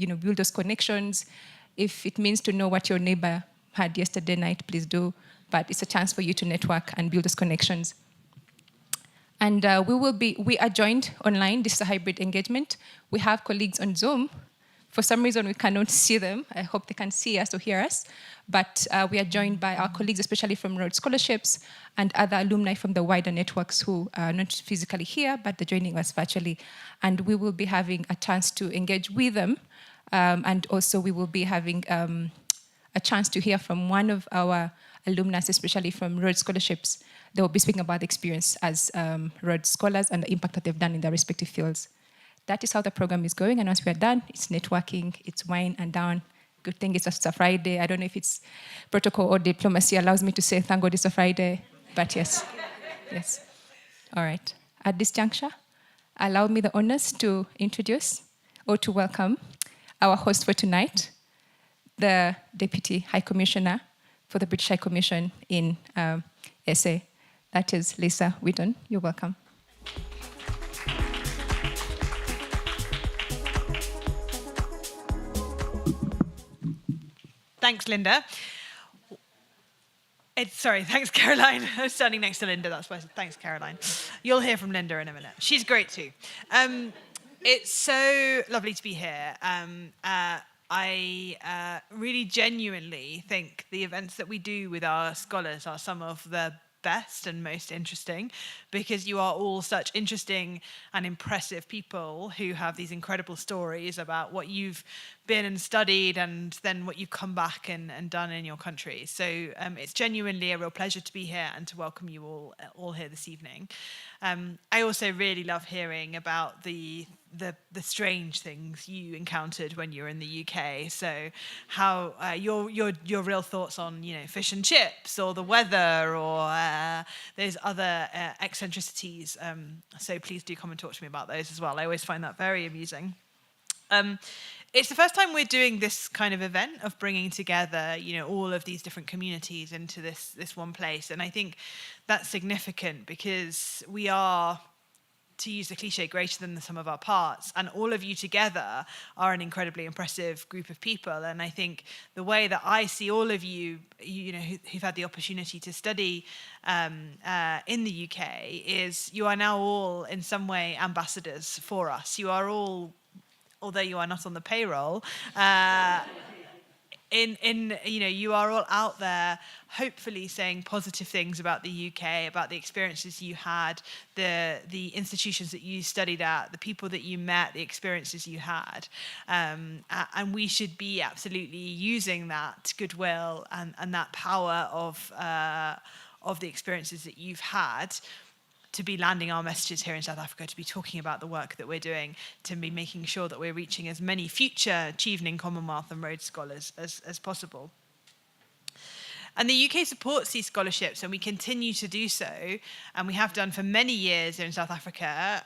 build those connections. If it means to know what your neighbor had yesterday night, please do. But it's a chance for you to network and build those connections. And we are joined online. This is a hybrid engagement. We have colleagues on Zoom. For some reason, we cannot see them. I hope they can see us or hear us. But we are joined by our colleagues, especially from Rhodes Scholarships and other alumni from the wider networks who are not physically here, but they're joining us virtually. And we will be having a chance to engage with them. And also we will be having a chance to hear from one of our alumni, especially from Rhodes Scholarships. They will be speaking about the experience as Rhodes Scholars and the impact that they've done in their respective fields. That is how the program is going, and once we are done, it's networking, it's wine and down. Good thing it's a Friday. I don't know if it's protocol or diplomacy allows me to say thank God it's a Friday, but yes, yes. All right. At this juncture, allow me the honors to introduce or to welcome our host for tonight, the Deputy High Commissioner for the British High Commission in SA. That is Lisa Wheaton. You're welcome. Thanks, Linda. Thanks, Caroline. I was standing next to Linda, that's why I said thanks, Caroline. You'll hear from Linda in a minute. She's great too. It's so lovely to be here. I really genuinely think the events that we do with our scholars are some of the best and most interesting, because you are all such interesting and impressive people who have these incredible stories about what you've been and studied and then what you've come back and done in your country. So it's genuinely a real pleasure to be here and to welcome you all here this evening. I also really love hearing about the strange things you encountered when you were in the UK. So how your real thoughts on fish and chips or the weather or those other eccentricities. So please do come and talk to me about those as well. I always find that very amusing. It's the first time we're doing this kind of event of bringing together, all of these different communities into this one place. And I think that's significant because we are, to use the cliche, greater than the sum of our parts. And all of you together are an incredibly impressive group of people. And I think the way that I see all of you, who've had the opportunity to study in the UK is you are now all in some way ambassadors for us. You are all, although you are not on the payroll, you are all out there hopefully saying positive things about the UK, about the experiences you had, the institutions that you studied at, the people that you met, the experiences you had. And we should be absolutely using that goodwill and that power of the experiences that you've had to be landing our messages here in South Africa, to be talking about the work that we're doing, to be making sure that we're reaching as many future Chevening, Commonwealth and Rhodes Scholars as possible. And the UK supports these scholarships, and we continue to do so, and we have done for many years here in South Africa.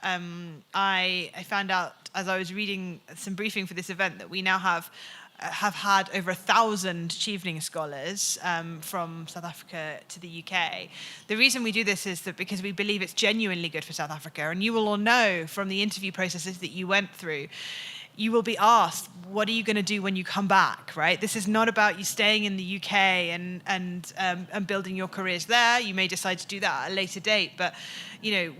I found out as I was reading some briefing for this event that we now have had over 1,000 Chevening scholars from South Africa to the UK. The reason we do this is that because we believe it's genuinely good for South Africa, and you will all know from the interview processes that you went through, you will be asked, what are you going to do when you come back, right? This is not about you staying in the UK and building your careers there. You may decide to do that at a later date, but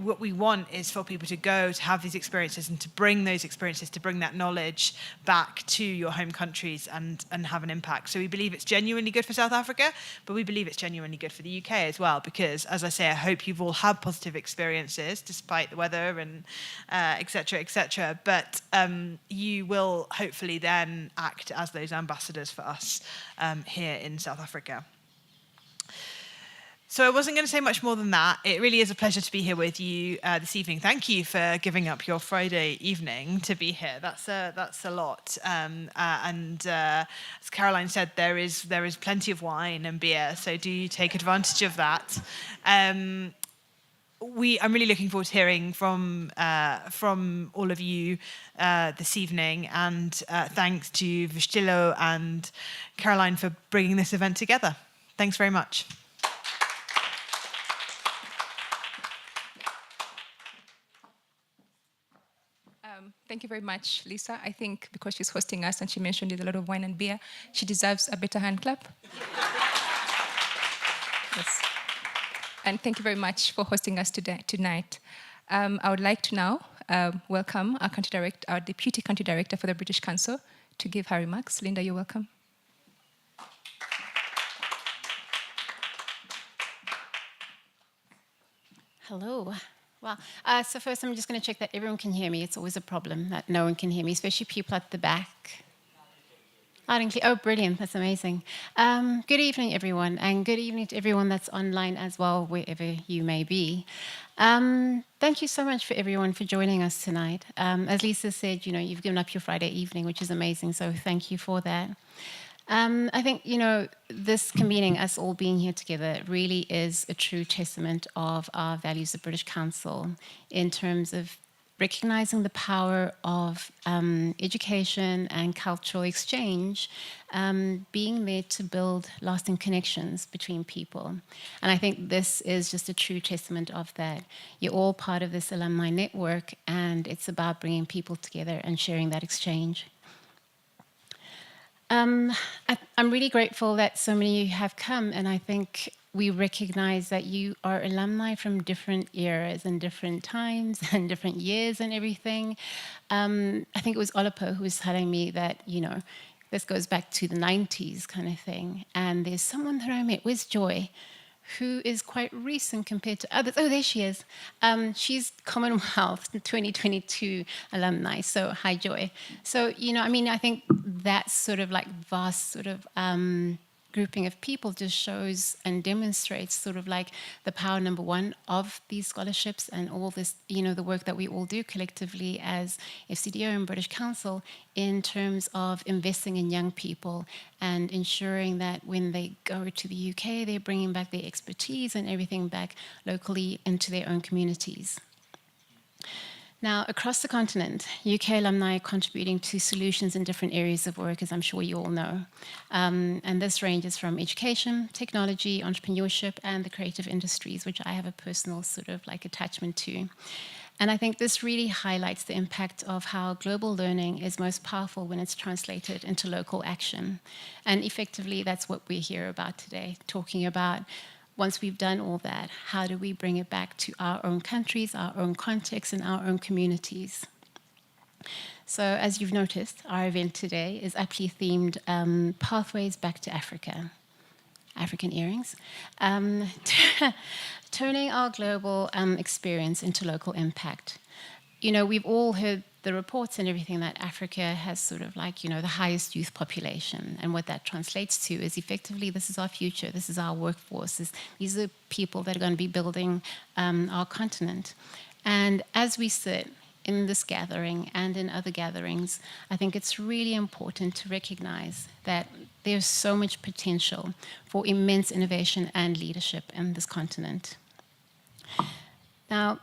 what we want is for people to go, to have these experiences and to bring those experiences, to bring that knowledge back to your home countries and have an impact. So we believe it's genuinely good for South Africa, but we believe it's genuinely good for the UK as well, because as I say, I hope you've all had positive experiences despite the weather and et cetera, but you will hopefully then act as those ambassadors for us here in South Africa. So I wasn't going to say much more than that. It really is a pleasure to be here with you this evening. Thank you for giving up your Friday evening to be here. That's a lot. As Caroline said, there is plenty of wine and beer, so do take advantage of that. I'm really looking forward to hearing from all of you this evening, and thanks to Vistilo and Caroline for bringing this event together. Thanks very much. Thank you very much, Lisa. I think because she's hosting us and she mentioned there's a lot of wine and beer, she deserves a better hand clap. Yes. And thank you very much for hosting us tonight. I would like to now welcome our Deputy Country Director for the British Council to give her remarks. Linda, you're welcome. Hello. Well, so first I'm just going to check that everyone can hear me. It's always a problem that no one can hear me, especially people at the back. Loud and clear. Oh, brilliant. That's amazing. Good evening, everyone, and good evening to everyone that's online as well, wherever you may be. Thank you so much for everyone for joining us tonight. As Lisa said, you've given up your Friday evening, which is amazing, so thank you for that. I think, this convening, us all being here together, really is a true testament of our values of British Council in terms of recognizing the power of education and cultural exchange, being there to build lasting connections between people. And I think this is just a true testament of that. You're all part of this alumni network, and it's about bringing people together and sharing that exchange. I'm really grateful that so many of you have come, and I think we recognize that you are alumni from different eras and different times and different years and everything. I think it was Olipo who was telling me that, this goes back to the 90s kind of thing. And there's someone that I met, where's Joy, who is quite recent compared to others. Oh, there she is. She's Commonwealth 2022 alumni. So hi, Joy. So, I think that sort of like vast sort of grouping of people just shows and demonstrates sort of like the power, number one, of these scholarships and all this, the work that we all do collectively as FCDO and British Council in terms of investing in young people and ensuring that when they go to the UK, they're bringing back their expertise and everything back locally into their own communities. Now, across the continent, UK alumni are contributing to solutions in different areas of work, as I'm sure you all know. And this ranges from education, technology, entrepreneurship, and the creative industries, which I have a personal sort of like attachment to. And I think this really highlights the impact of how global learning is most powerful when it's translated into local action. And effectively, that's what we're here about today, talking about once we've done all that, how do we bring it back to our own countries, our own contexts, and our own communities? So as you've noticed, our event today is aptly themed Pathways Back to Africa. African earrings. Turning our global experience into local impact. We've all heard the reports and everything that Africa has sort of like, the highest youth population. And what that translates to is effectively, this is our future, this is our workforce, these are people that are going to be building our continent. And as we sit in this gathering and in other gatherings, I think it's really important to recognize that there's so much potential for immense innovation and leadership in this continent. Now,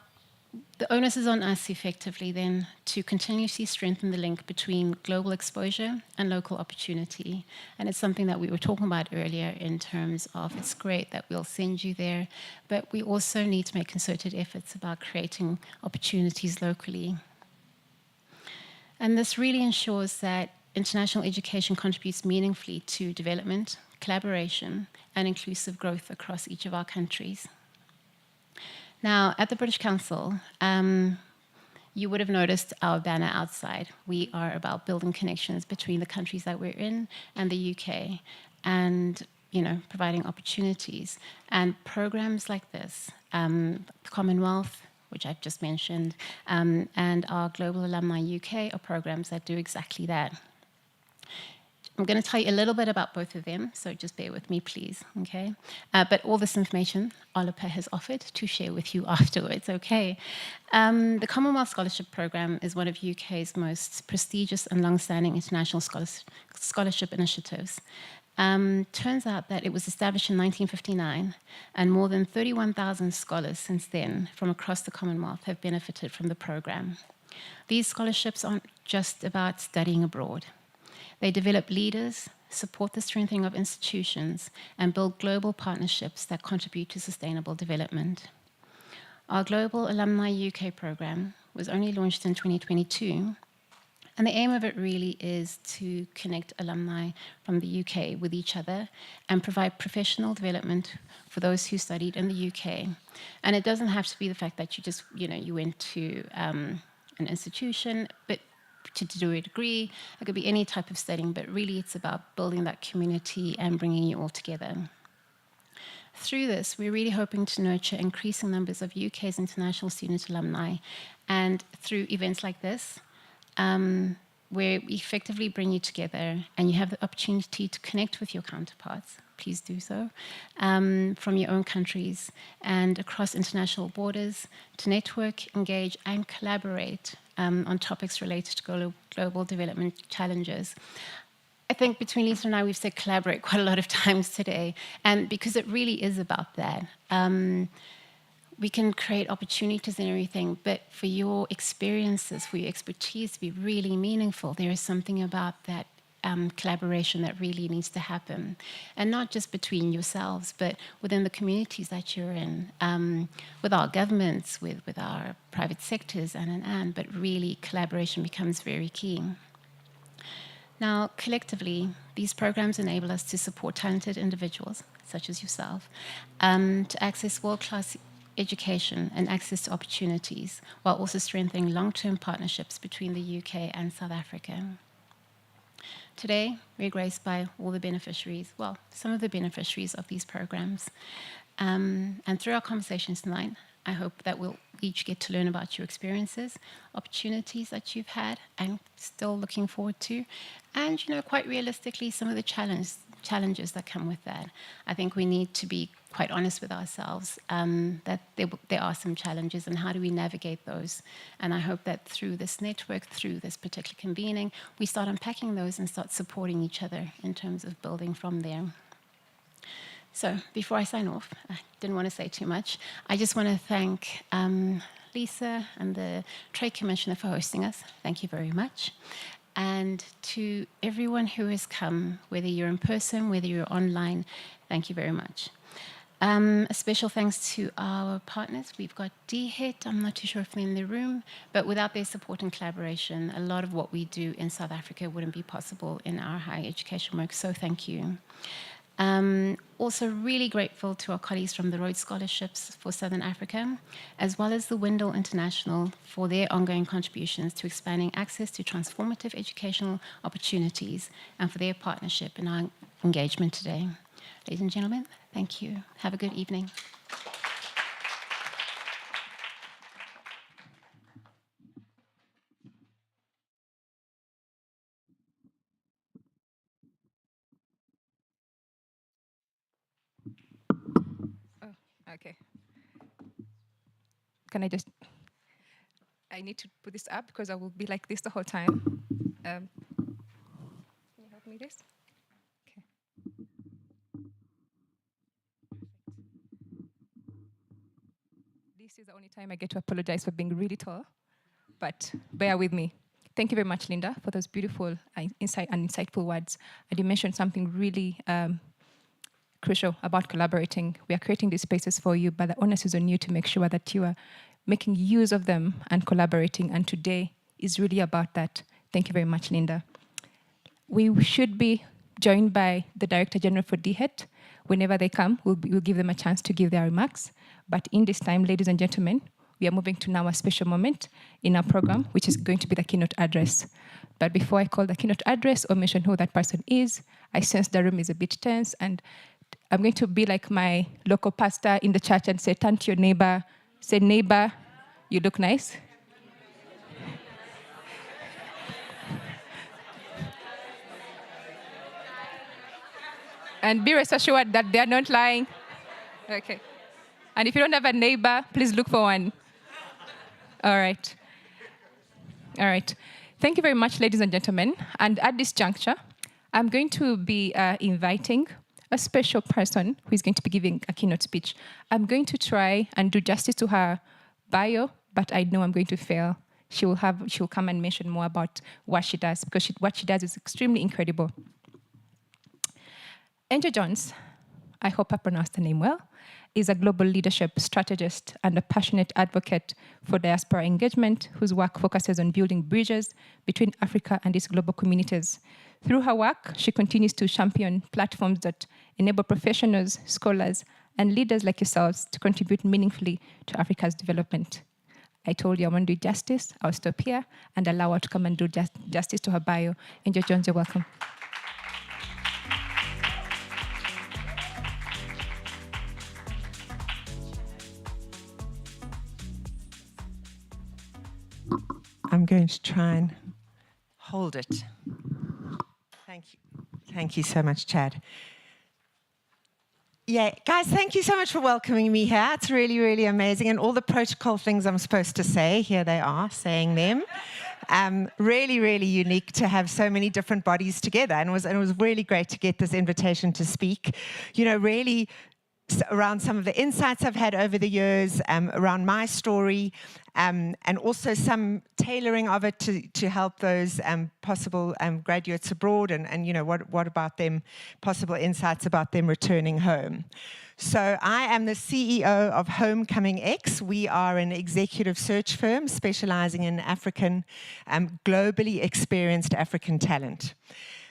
the onus is on us effectively then to continuously strengthen the link between global exposure and local opportunity. And it's something that we were talking about earlier in terms of it's great that we'll send you there, but we also need to make concerted efforts about creating opportunities locally. And this really ensures that international education contributes meaningfully to development, collaboration, and inclusive growth across each of our countries. Now, at the British Council, you would have noticed our banner outside. We are about building connections between the countries that we're in and the UK and, providing opportunities. And programs like this, Commonwealth, which I've just mentioned, and our Global Alumni UK are programs that do exactly that. I'm going to tell you a little bit about both of them, so just bear with me, please, okay? But all this information Olipa has offered to share with you afterwards, okay? The Commonwealth Scholarship Programme is one of UK's most prestigious and long-standing international scholarship initiatives. Turns out that it was established in 1959, and more than 31,000 scholars since then from across the Commonwealth have benefited from the programme. These scholarships aren't just about studying abroad. They develop leaders, support the strengthening of institutions, and build global partnerships that contribute to sustainable development. Our Global Alumni UK programme was only launched in 2022, And the aim of it really is to connect alumni from the UK with each other and provide professional development for those who studied in the UK. And it doesn't have to be the fact that you just, you went to an institution, but to do a degree. It could be any type of studying, but really it's about building that community and bringing you all together. Through this, we're really hoping to nurture increasing numbers of UK's international student alumni, and through events like this, where we effectively bring you together and you have the opportunity to connect with your counterparts, please do so, from your own countries and across international borders, to network, engage, and collaborate on topics related to global development challenges. I think between Lisa and I, we've said collaborate quite a lot of times today, and because it really is about that. We can create opportunities and everything, but for your experiences, for your expertise to be really meaningful, there is something about that collaboration that really needs to happen. And not just between yourselves, but within the communities that you're in, with our governments, with our private sectors, and, but really collaboration becomes very key. Now, collectively, these programs enable us to support talented individuals, such as yourself, to access world-class education and access to opportunities, while also strengthening long-term partnerships between the UK and South Africa. Today, we're graced by all the beneficiaries, well, some of the beneficiaries of these programs. And through our conversations tonight, I hope that we'll each get to learn about your experiences, opportunities that you've had and still looking forward to, and, quite realistically, some of the challenges that come with that. I think we need to be quite honest with ourselves that there are some challenges, and how do we navigate those? And I hope that through this network, through this particular convening, we start unpacking those and start supporting each other in terms of building from there. So before I sign off, I didn't want to say too much. I just want to thank Lisa and the Trade Commissioner for hosting us. Thank you very much. And to everyone who has come, whether you're in person, whether you're online, thank you very much. A special thanks to our partners. We've got DHET, I'm not too sure if they're in the room, but without their support and collaboration, a lot of what we do in South Africa wouldn't be possible in our higher education work, so thank you. Also really grateful to our colleagues from the Rhodes Scholarships for Southern Africa, as well as the Wendell International for their ongoing contributions to expanding access to transformative educational opportunities and for their partnership in our engagement today. Ladies and gentlemen, thank you. Have a good evening. Okay. I need to put this up because I will be like this the whole time. Can you help me this? Okay. This is the only time I get to apologize for being really tall, but bear with me. Thank you very much, Linda, for those beautiful insightful words. And you mentioned something really crucial about collaborating. We are creating these spaces for you, but the onus is on you to make sure that you are making use of them and collaborating. And today is really about that. Thank you very much, Linda. We should be joined by the Director General for DHET. Whenever they come, we'll give them a chance to give their remarks. But in this time, ladies and gentlemen, we are moving to now a special moment in our program, which is going to be the keynote address. But before I call the keynote address or mention who that person is, I sense the room is a bit tense, and I'm going to be like my local pastor in the church and say, turn to your neighbor, say, neighbor, you look nice. And be rest assured that they are not lying. Okay. And if you don't have a neighbor, please look for one. All right. All right. Thank you very much, ladies and gentlemen. And at this juncture, I'm going to be inviting a special person who is going to be giving a keynote speech. I'm going to try and do justice to her bio, but I know I'm going to fail. She will come and mention more about what she does, because what she does is extremely incredible. Angel Jones, I hope I pronounced the name well, is a global leadership strategist and a passionate advocate for diaspora engagement, whose work focuses on building bridges between Africa and its global communities. Through her work, she continues to champion platforms that enable professionals, scholars, and leaders like yourselves to contribute meaningfully to Africa's development. I told you I want to do justice. I'll stop here and allow her to come and do justice to her bio. Angel Jones, you're welcome. I'm going to try and hold it. Thank you. Thank you so much, Chad. Yeah, guys, thank you so much for welcoming me here. It's really, really amazing. And all the protocol things I'm supposed to say, here they are, saying them. Really, really unique to have so many different bodies together. And it was really great to get this invitation to speak. You know, really around some of the insights I've had over the years, around my story, and also some tailoring of it to help those possible graduates abroad, and you know, what about them, possible insights about them returning home. So I am the CEO of Homecoming X. We are an executive search firm specializing in African, globally experienced African talent.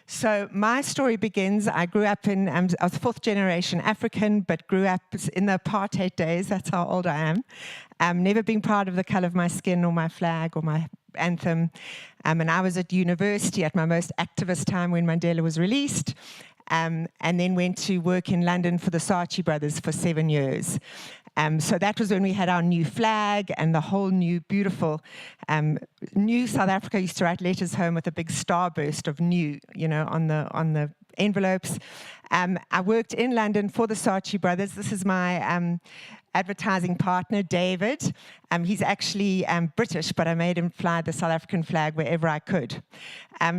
So my story begins, I grew up in, I was fourth generation African, but grew up in the apartheid days, that's how old I am. Never been proud of the color of my skin or my flag or my anthem. And I was at university at my most activist time when Mandela was released. And then went to work in London for the Saatchi brothers for 7 years. So that was when we had our new flag and the whole new beautiful new South Africa. Used to write letters home with a big starburst of new, you know, on the envelopes. I worked in London for the Saatchi brothers. This is my advertising partner, David. He's actually British, but I made him fly the South African flag wherever I could.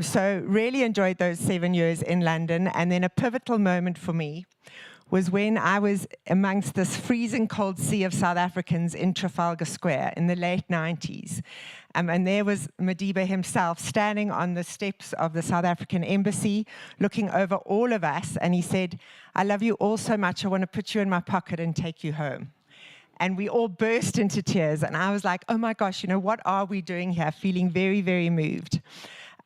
So really enjoyed those 7 years in London. And then a pivotal moment for me was when I was amongst this freezing cold sea of South Africans in Trafalgar Square in the late 90s. And there was Madiba himself standing on the steps of the South African embassy, looking over all of us, and he said, "I love you all so much, I want to put you in my pocket and take you home." And we all burst into tears, and I was like, oh my gosh, you know, what are we doing here? Feeling very, very moved.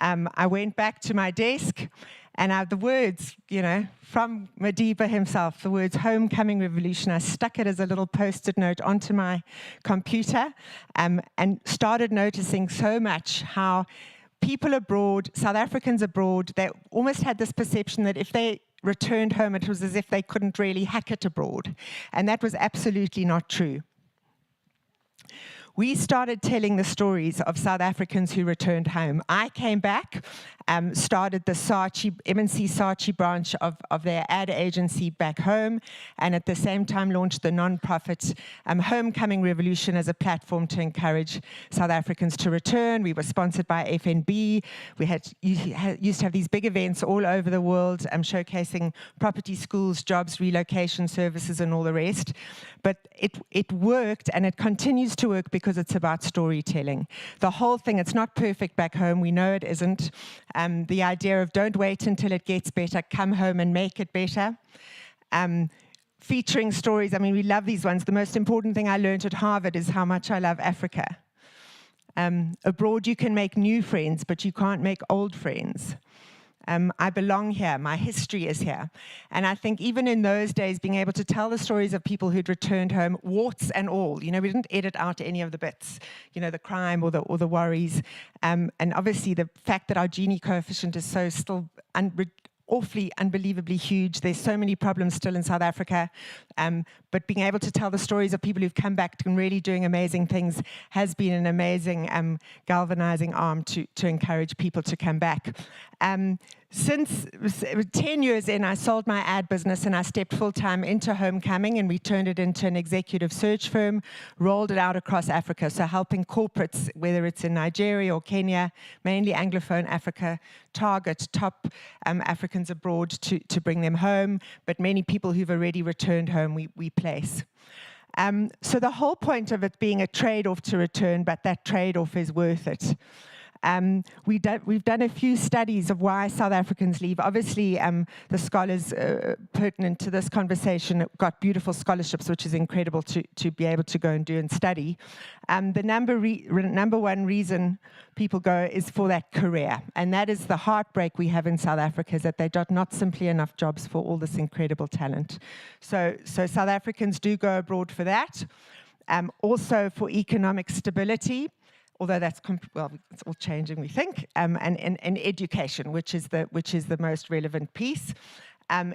I went back to my desk, and the words, you know, from Madiba himself, the words "Homecoming Revolution," I stuck it as a little post-it note onto my computer, and started noticing so much how people abroad, South Africans abroad, they almost had this perception that if they returned home, it was as if they couldn't really hack it abroad. And that was absolutely not true. We started telling the stories of South Africans who returned home. I came back, started the MNC Saatchi branch of their ad agency back home, and at the same time launched the non-profit Homecoming Revolution as a platform to encourage South Africans to return. We were sponsored by FNB. We used to have these big events all over the world, showcasing property, schools, jobs, relocation services, and all the rest. But it worked, and it continues to work because it's about storytelling. The whole thing, it's not perfect back home. We know it isn't. The idea of don't wait until it gets better, come home and make it better. Featuring stories, I mean, we love these ones. The most important thing I learned at Harvard is how much I love Africa. Abroad, you can make new friends, but you can't make old friends. I belong here, my history is here. And I think even in those days, being able to tell the stories of people who'd returned home, warts and all, you know, we didn't edit out any of the bits, you know, the crime or the worries. And obviously the fact that our Gini coefficient is so still awfully, unbelievably huge. There's so many problems still in South Africa, but being able to tell the stories of people who've come back and really doing amazing things has been an amazing galvanizing arm to encourage people to come back. Since 10 years in, I sold my ad business and I stepped full-time into Homecoming, and we turned it into an executive search firm, rolled it out across Africa, so helping corporates, whether it's in Nigeria or Kenya, mainly Anglophone Africa, target top Africans abroad to bring them home, but many people who've already returned home we place. So the whole point of it being a trade-off to return, but that trade-off is worth it. We've done a few studies of why South Africans leave. Obviously, the scholars pertinent to this conversation got beautiful scholarships, which is incredible to be able to go and do and study. The number one reason people go is for that career, and that is the heartbreak we have in South Africa, is that there are not simply enough jobs for all this incredible talent. So South Africans do go abroad for that. Also for economic stability, although that's it's all changing, we think, and education, which is the most relevant piece.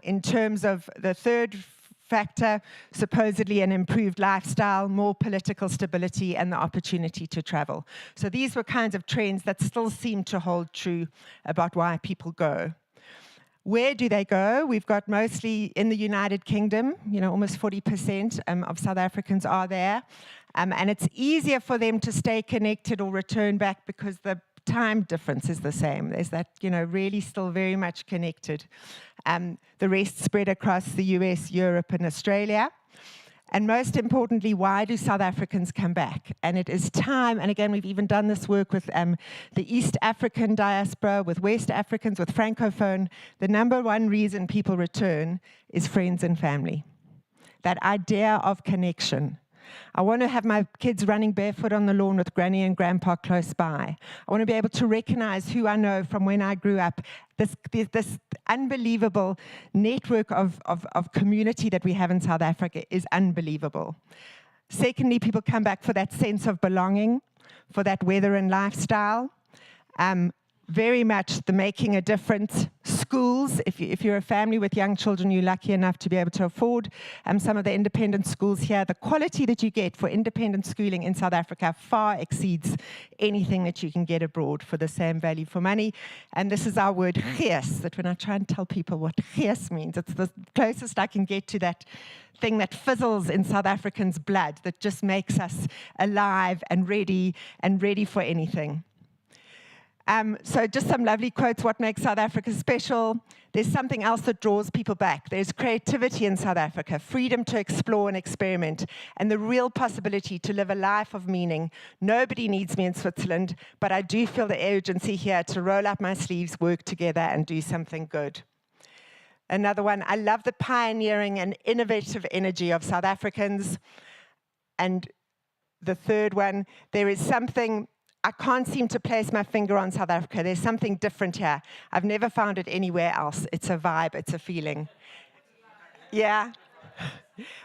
In terms of the third factor, supposedly an improved lifestyle, more political stability, and the opportunity to travel. So these were kinds of trends that still seem to hold true about why people go. Where do they go? We've got mostly in the United Kingdom, almost 40% of South Africans are there. And it's easier for them to stay connected or return back because the time difference is the same. There's that, really still very much connected. The rest spread across the US, Europe, and Australia. And most importantly, why do South Africans come back? And it is time, and again, we've even done this work with the East African diaspora, with West Africans, with Francophone. The number one reason people return is friends and family. That idea of connection. I want to have my kids running barefoot on the lawn with Granny and Grandpa close by. I want to be able to recognize who I know from when I grew up. This unbelievable network of community that we have in South Africa is unbelievable. Secondly, people come back for that sense of belonging, for that weather and lifestyle. Very much the making a difference. Schools, if you're a family with young children, you're lucky enough to be able to afford some of the independent schools here. The quality that you get for independent schooling in South Africa far exceeds anything that you can get abroad for the same value for money. And this is our word, gees, that when I try and tell people what gees means, it's the closest I can get to that thing that fizzles in South Africans' blood, that just makes us alive and ready for anything. So just some lovely quotes, what makes South Africa special. There's something else that draws people back. There's creativity in South Africa, freedom to explore and experiment, and the real possibility to live a life of meaning. Nobody needs me in Switzerland, but I do feel the urgency here to roll up my sleeves, work together, and do something good. Another one, I love the pioneering and innovative energy of South Africans. And the third one, there is something, I can't seem to place my finger on South Africa. There's something different here. I've never found it anywhere else. It's a vibe, it's a feeling. Yeah.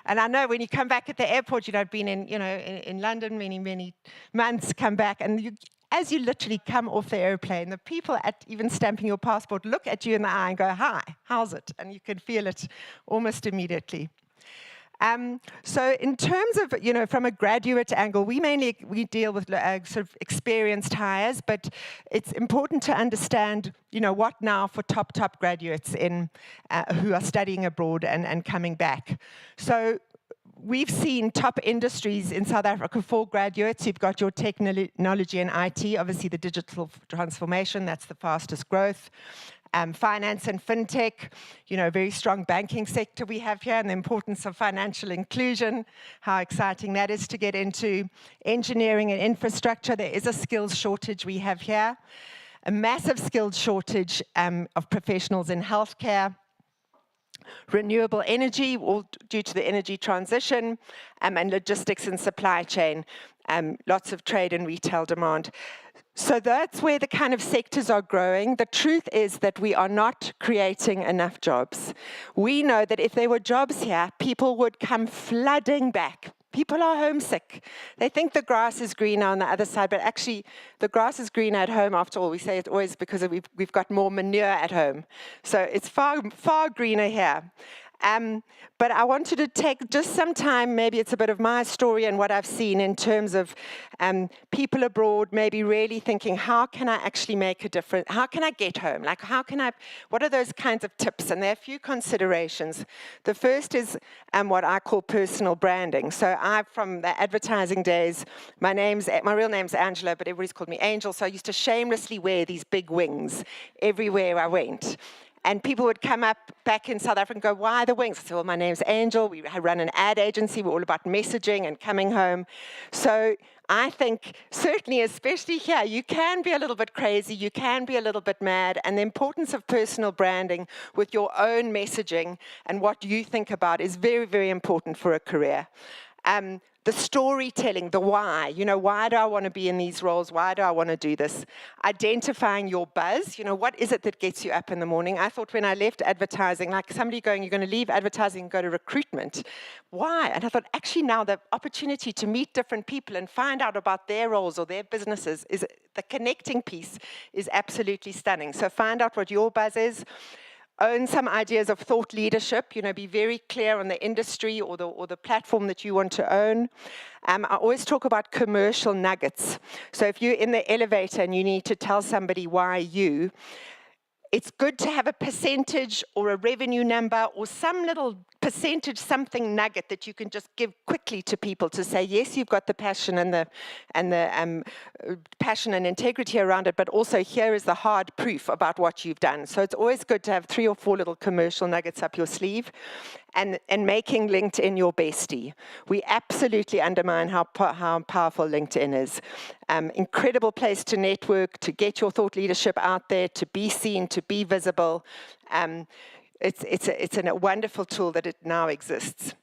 And I know when you come back at the airport, I've been in London many months, come back, and as you literally come off the airplane, the people at even stamping your passport look at you in the eye and go, hi, how's it? And you can feel it almost immediately. So in terms of, from a graduate angle, we deal with sort of experienced hires, but it's important to understand, what now for top graduates who are studying abroad and coming back. So we've seen top industries in South Africa for graduates. You've got your technology and IT, obviously the digital transformation, that's the fastest growth. Finance and fintech, very strong banking sector we have here, and the importance of financial inclusion, how exciting that is to get into. Engineering and infrastructure, there is a skills shortage we have here. A massive skills shortage of professionals in healthcare. Renewable energy, all due to the energy transition, and logistics and supply chain. Lots of trade and retail demand. So that's where the kind of sectors are growing. The truth is that we are not creating enough jobs. We know that if there were jobs here, people would come flooding back. People are homesick. They think the grass is greener on the other side, but actually the grass is greener at home after all. We say it always because we've got more manure at home. So it's far greener here. But I wanted to take just some time, maybe it's a bit of my story and what I've seen in terms of people abroad maybe really thinking, how can I actually make a difference? How can I get home? Like, what are those kinds of tips? And there are a few considerations. The first is what I call personal branding. So from the advertising days, my real name's Angela, but everybody's called me Angel. So I used to shamelessly wear these big wings everywhere I went. And people would come up back in South Africa and go, why the wings? I said, well, my name's Angel. We run an ad agency. We're all about messaging and coming home. So I think certainly, especially here, you can be a little bit crazy. You can be a little bit mad. And the importance of personal branding with your own messaging and what you think about is very, very important for a career. The storytelling, the why, why do I want to be in these roles? Why do I want to do this? Identifying your buzz, what is it that gets you up in the morning? I thought when I left advertising, like somebody going, you're going to leave advertising and go to recruitment. Why? And I thought, actually now the opportunity to meet different people and find out about their roles or their businesses, is the connecting piece is absolutely stunning. So find out what your buzz is. Own some ideas of thought leadership, be very clear on the industry or the platform that you want to own. I always talk about commercial nuggets. So if you're in the elevator and you need to tell somebody why you, it's good to have a percentage or a revenue number or some little percentage, something nugget that you can just give quickly to people to say, yes, you've got the passion and the passion and integrity around it, but also here is the hard proof about what you've done. So it's always good to have 3 or 4 little commercial nuggets up your sleeve, and making LinkedIn your bestie. We absolutely undermine how powerful LinkedIn is. Incredible place to network, to get your thought leadership out there, to be seen, to be visible. It's a wonderful tool that it now exists.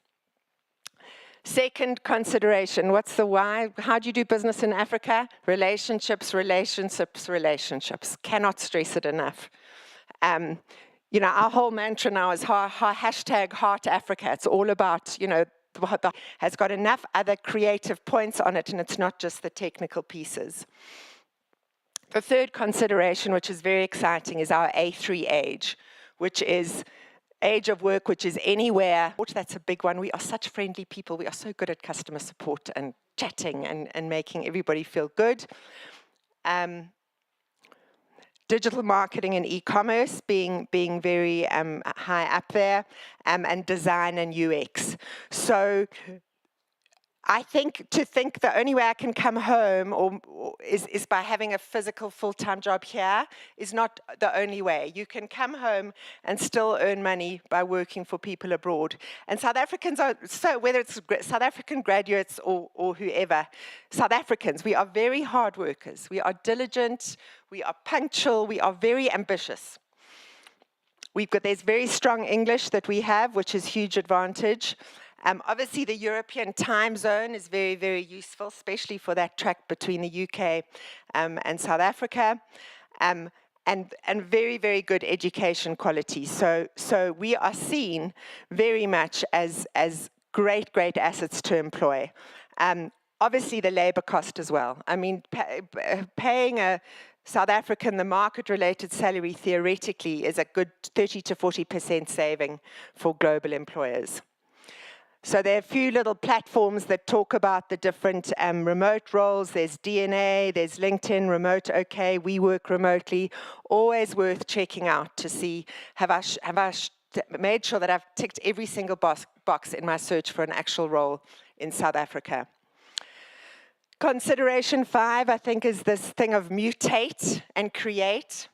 Second consideration, what's the why? How do you do business in Africa? Relationships, relationships, relationships. Cannot stress it enough. Our whole mantra now is hashtag Heart Africa. It's all about, has got enough other creative points on it, and it's not just the technical pieces. The third consideration, which is very exciting, is our A3 age, which is age of work, which is anywhere. That's a big one. We are such friendly people. We are so good at customer support and chatting and making everybody feel good. Digital marketing and e-commerce being very high up there, and design and UX. So I think the only way I can come home is by having a physical full-time job here is not the only way. You can come home and still earn money by working for people abroad. And South Africans are, so whether it's South African graduates or whoever, South Africans, we are very hard workers. We are diligent, we are punctual, we are very ambitious. There's very strong English that we have, which is huge advantage. Obviously, the European time zone is very, very useful, especially for that track between the UK and South Africa, and very, very good education quality. So we are seen very much as great, great assets to employ. Obviously, the labor cost as well. I mean, paying a South African, the market-related salary theoretically is a good 30 to 40% saving for global employers. So there are a few little platforms that talk about the different remote roles. There's DNA, there's LinkedIn, Remote OK, we work remotely. Always worth checking out to see, have I made sure that I've ticked every single box in my search for an actual role in South Africa. Consideration 5, I think, is this thing of mutate and create.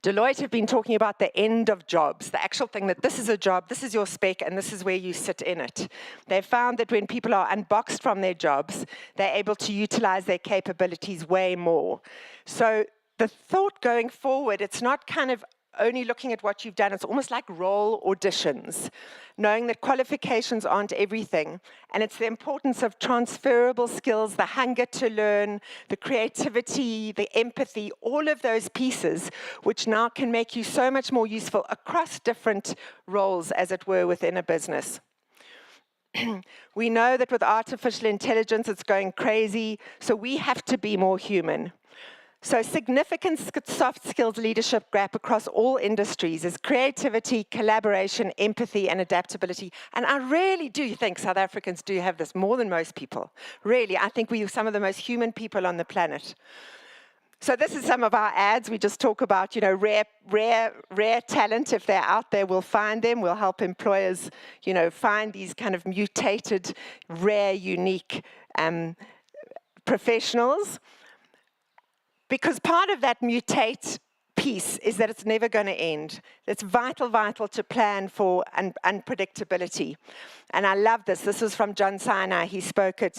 Deloitte have been talking about the end of jobs, the actual thing that this is a job, this is your spec, and this is where you sit in it. They found that when people are unboxed from their jobs, they're able to utilize their capabilities way more. So the thought going forward, it's not kind of only looking at what you've done, it's almost like role auditions, knowing that qualifications aren't everything, and it's the importance of transferable skills, the hunger to learn, the creativity, the empathy, all of those pieces, which now can make you so much more useful across different roles, as it were, within a business. We know that with artificial intelligence, it's going crazy, so we have to be more human. So significant soft skills leadership gap across all industries is creativity, collaboration, empathy, and adaptability. And I really do think South Africans do have this more than most people. Really, I think we are some of the most human people on the planet. So this is some of our ads. We just talk about, rare talent. If they're out there, we'll find them. We'll help employers, find these kind of mutated, rare, unique professionals. Because part of that mutate piece is that it's never going to end. It's vital, vital to plan for unpredictability. And I love this. This is from John Sinai. He spoke at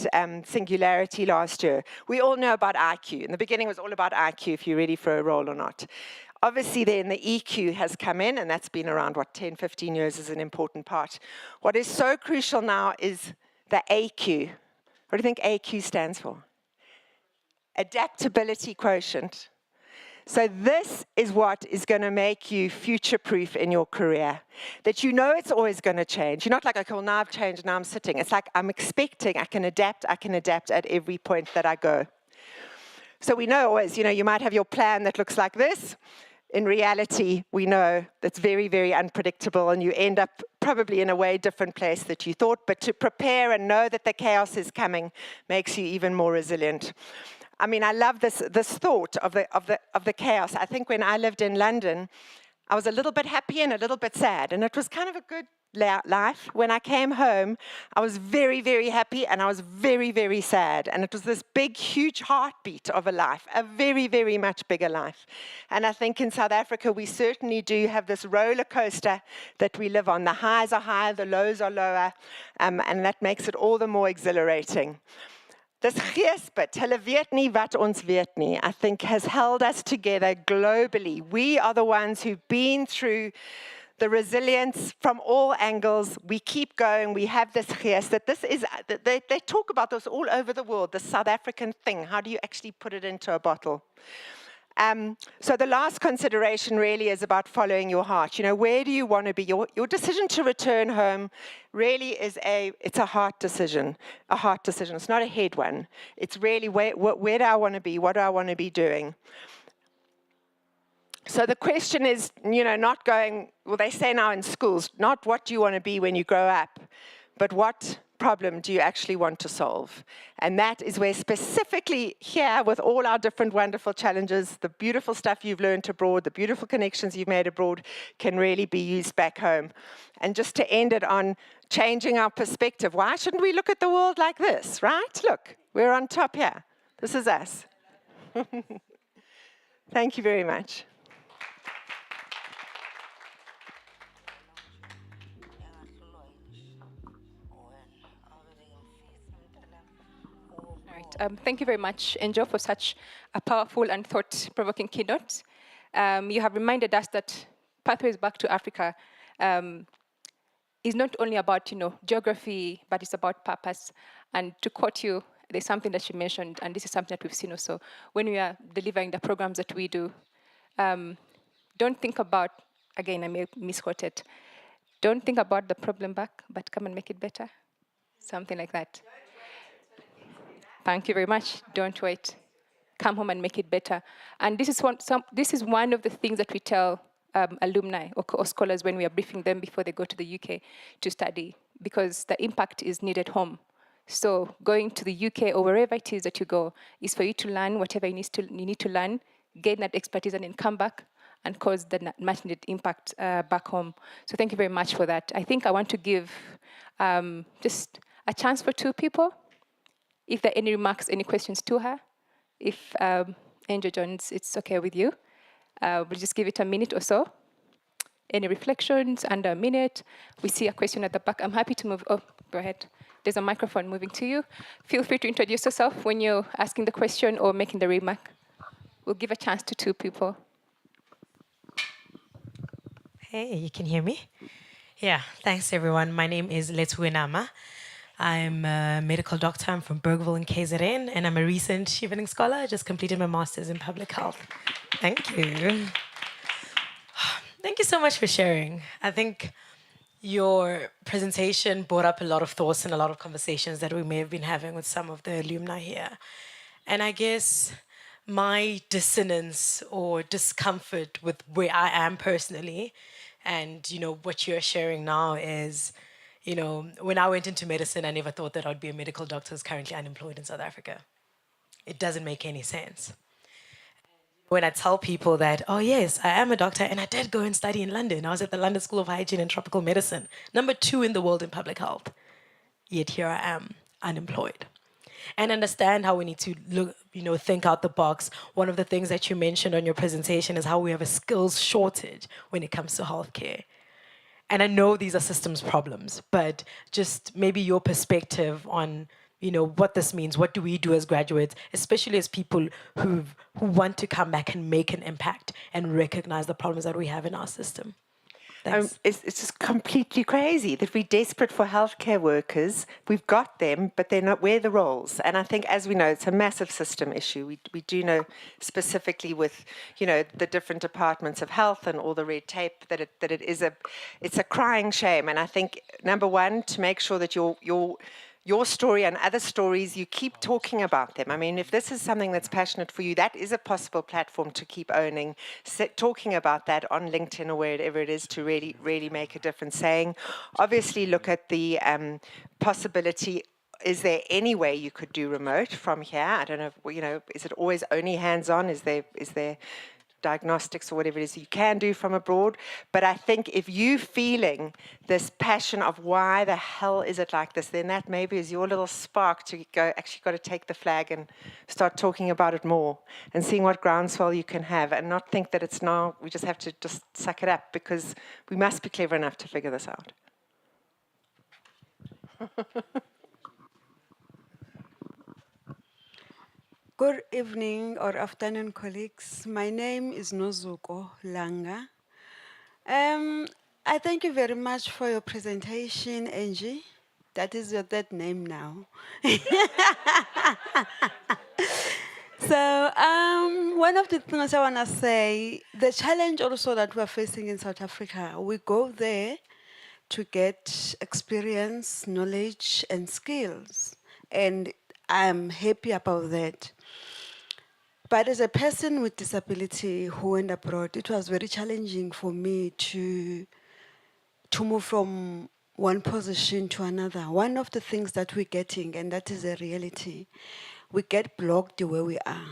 Singularity last year. We all know about IQ. In the beginning, it was all about IQ, if you're ready for a role or not. Obviously, then the EQ has come in, and that's been around, 10, 15 years is an important part. What is so crucial now is the AQ. What do you think AQ stands for? Adaptability quotient. So this is what is going to make you future-proof in your career. That you know it's always going to change. You're not like, okay, well, now I've changed, now I'm sitting. It's like, I'm expecting, I can adapt at every point that I go. So we know always, you might have your plan that looks like this. In reality, we know that's very, very unpredictable, and you end up probably in a way different place that you thought. But to prepare and know that the chaos is coming makes you even more resilient. I mean, I love this thought of the chaos. I think when I lived in London, I was a little bit happy and a little bit sad, and it was kind of a good life. When I came home, I was very, very happy, and I was very, very sad. And it was this big, huge heartbeat of a life, a very, very much bigger life. And I think in South Africa, we certainly do have this roller coaster that we live on. The highs are higher, the lows are lower, and that makes it all the more exhilarating. This geesbid, hulle weet nie wat ons weet nie, I think has held us together globally. We are the ones who've been through the resilience from all angles. We keep going. We have this gees that this is, they talk about this all over the world, the South African thing. How do you actually put it into a bottle? So the last consideration really is about following your heart. Where do you want to be? Your decision to return home really is it's a heart decision. A heart decision. It's not a head one. It's really where do I want to be? What do I want to be doing? So the question is, not going, well, they say now in schools, not what do you want to be when you grow up, but what problem do you actually want to solve? And that is where specifically here, with all our different wonderful challenges, the beautiful stuff you've learned abroad, the beautiful connections you've made abroad can really be used back home. And just to end it on changing our perspective, why shouldn't we look at the world like this, right? Look, we're on top here. This is us. Thank you very much. Thank you very much, Angel, for such a powerful and thought-provoking keynote. You have reminded us that Pathways Back to Africa is not only about, geography, but it's about purpose. And to quote you, there's something that you mentioned, and this is something that we've seen also. When we are delivering the programs that we do, don't think about, again, I may misquote it, don't think about the problem back, but come and make it better. Something like that. Thank you very much. Don't wait. Come home and make it better. And this is one of the things that we tell alumni or scholars when we are briefing them before they go to the UK to study, because the impact is needed home. So going to the UK or wherever it is that you go is for you to learn whatever you need to learn, gain that expertise, and then come back and cause the much needed impact back home. So thank you very much for that. I think I want to give just a chance for two people. If there are any remarks, any questions to her, if Angel Jones, it's okay with you, we'll just give it a minute or so. Any reflections under a minute? We see a question at the back. I'm happy to move. Oh, go ahead. There's a microphone moving to you. Feel free to introduce yourself when you're asking the question or making the remark. We'll give a chance to two people. Hey, you can hear me? Yeah, thanks everyone. My name is Letue Nama. I'm a medical doctor. I'm from Bergville in KZN, and I'm a recent Chevening scholar. I just completed my master's in public health. Thank you. Thank you so much for sharing. I think your presentation brought up a lot of thoughts and a lot of conversations that we may have been having with some of the alumni here. And I guess my dissonance or discomfort with where I am personally and, what you're sharing now is, when I went into medicine, I never thought that I'd be a medical doctor who's currently unemployed in South Africa. It doesn't make any sense. When I tell people that, oh yes, I am a doctor and I did go and study in London. I was at the London School of Hygiene and Tropical Medicine, #2 in the world in public health. Yet here I am, unemployed. and understand how we need to look, think out the box. One of the things that you mentioned on your presentation is how we have a skills shortage when it comes to healthcare. And I know these are systems problems, but just maybe your perspective on, what this means. What do we do as graduates, especially as people who want to come back and make an impact and recognize the problems that we have in our system? Thanks. It's just completely crazy that we're desperate for healthcare workers. We've got them, but they're not. Where the roles? And I think, as we know, it's a massive system issue. We do know specifically with the different departments of health and all the red tape that it's a crying shame. And I think number one, to make sure that your story and other stories, you keep talking about them. I mean, if this is something that's passionate for you, that is a possible platform to keep owning, talking about that on LinkedIn or wherever it is to really, really make a difference. Saying, obviously, look at the possibility. Is there any way you could do remote from here? I don't know, is it always only hands-on? Is there diagnostics or whatever it is you can do from abroad? But I think if you feeling this passion of why the hell is it like this, then that maybe is your little spark to go, actually got to take the flag and start talking about it more and seeing what groundswell you can have, and not think that it's now, we just have to just suck it up, because we must be clever enough to figure this out. Good evening or afternoon, colleagues. My name is Nozuko Langa. I thank you very much for your presentation, Angie. That is your third name now. So one of the things I want to say, the challenge also that we're facing in South Africa, we go there to get experience, knowledge, and skills. And I'm happy about that. But as a person with disability who went abroad, it was very challenging for me to move from one position to another. One of the things that we're getting, and that is a reality, we get blocked where we are.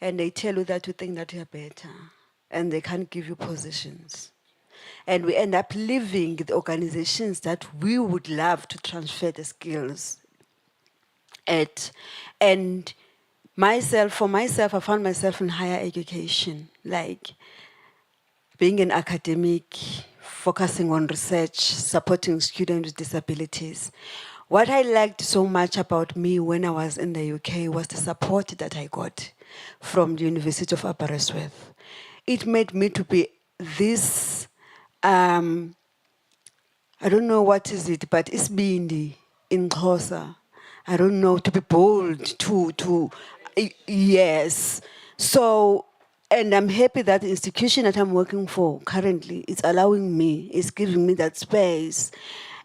And they tell you that you think that you're better, and they can't give you positions. And we end up leaving the organizations that we would love to transfer the skills at. And for myself, I found myself in higher education, like being an academic, focusing on research, supporting students with disabilities. What I liked so much about me when I was in the UK was the support that I got from the University of Aberystwyth. It made me to be this, I don't know what is it, but it's being in Xhosa. I don't know, to be bold, yes. So, and I'm happy that the institution that I'm working for currently is allowing me, is giving me that space,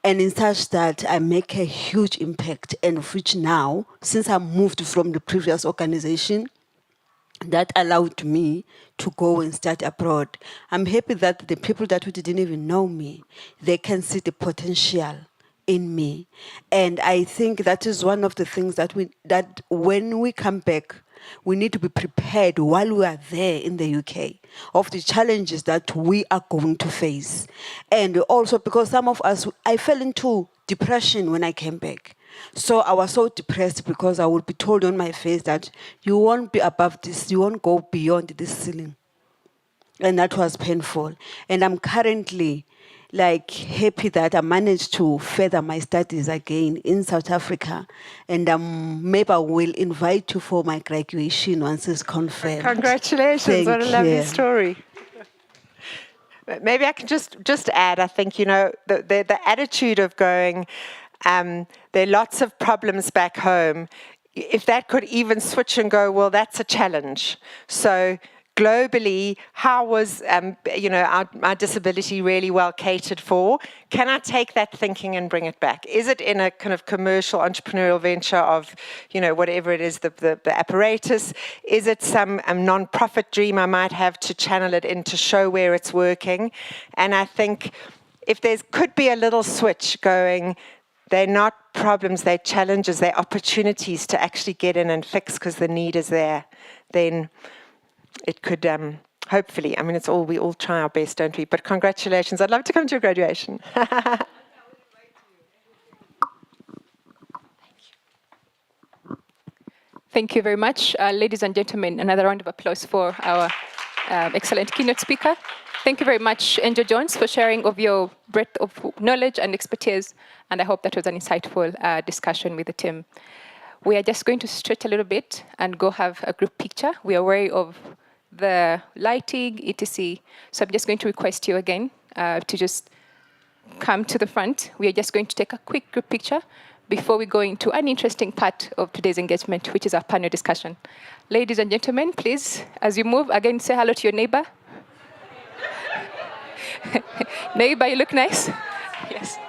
and in such that I make a huge impact, and of which now, since I moved from the previous organization, that allowed me to go and start abroad. I'm happy that the people that who didn't even know me, they can see the potential in me. And I think that is one of the things that when we come back, we need to be prepared while we are there in the UK of the challenges that we are going to face. And also because some of us, I fell into depression when I came back. So I was so depressed because I would be told on my face that you won't be above this, you won't go beyond this ceiling. And that was painful. And I'm currently happy that I managed to further my studies again in South Africa. And maybe I will invite you for my graduation once it's confirmed. Congratulations, what a lovely story. Maybe I can just add, I think, the attitude of going, there are lots of problems back home. If that could even switch and go, well, that's a challenge. So globally, how was my disability really well catered for? Can I take that thinking and bring it back? Is it in a kind of commercial entrepreneurial venture of, whatever it is, the apparatus? Is it some non-profit dream I might have to channel it in to show where it's working? And I think if there could be a little switch going, they're not problems, they're challenges, they're opportunities to actually get in and fix because the need is there, then it could hopefully, we all try our best, don't we? But congratulations. I'd love to come to your graduation. Thank you very much. Ladies and gentlemen, another round of applause for our excellent keynote speaker. Thank you very much, Angel Jones, for sharing of your breadth of knowledge and expertise. And I hope that was an insightful discussion with the team. We are just going to stretch a little bit and go have a group picture. We are wary of the lighting, etc. So I'm just going to request you again to just come to the front. We are just going to take a quick group picture before we go into an interesting part of today's engagement, which is our panel discussion. Ladies and gentlemen, please, as you move, again, say hello to your neighbor. Neighbor, you look nice. Yes.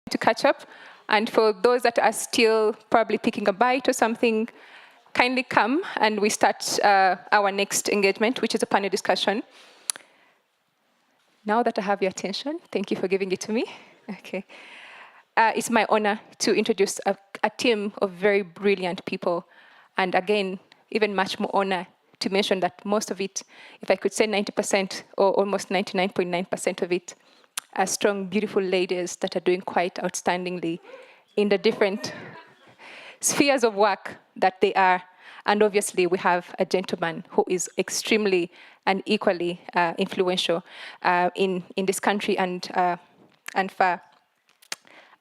to catch up. And for those that are still probably picking a bite or something, kindly come and we start our next engagement, which is a panel discussion. Now that I have your attention, thank you for giving it to me. Okay. It's my honor to introduce a team of very brilliant people. And again, even much more honor to mention that most of it, if I could say 90% or almost 99.9% of it, are strong, beautiful ladies that are doing quite outstandingly in the different spheres of work that they are. And obviously, we have a gentleman who is extremely and equally influential in this country and far.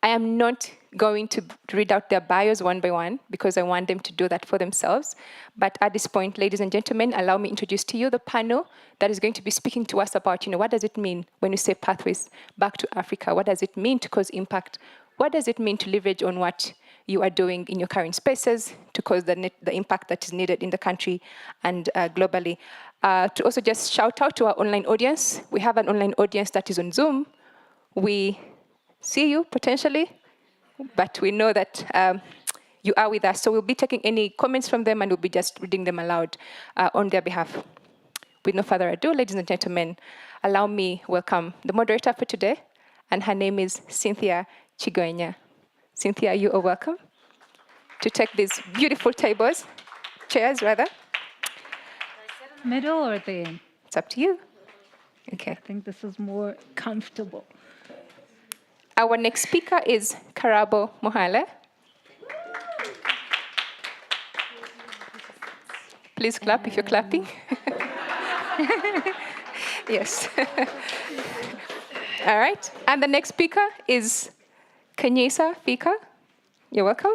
I am not going to read out their bios one by one because I want them to do that for themselves. But at this point, ladies and gentlemen, allow me to introduce to you the panel that is going to be speaking to us about, what does it mean when we say pathways back to Africa? What does it mean to cause impact? What does it mean to leverage on what you are doing in your current spaces to cause the impact that is needed in the country and globally? To also just shout out to our online audience. We have an online audience that is on Zoom. We see you potentially, but we know that you are with us. So we'll be taking any comments from them and we'll be just reading them aloud on their behalf. With no further ado, ladies and gentlemen, allow me welcome the moderator for today, and her name is Cynthia Chigwenya. Cynthia, you are welcome to take these beautiful chairs rather. Middle or at the end? It's up to you. Okay. I think this is more comfortable. Our next speaker is Karabo Mohale. Please clap if you're clapping. Yes. All right. And the next speaker is Kanyisa Fika. You're welcome.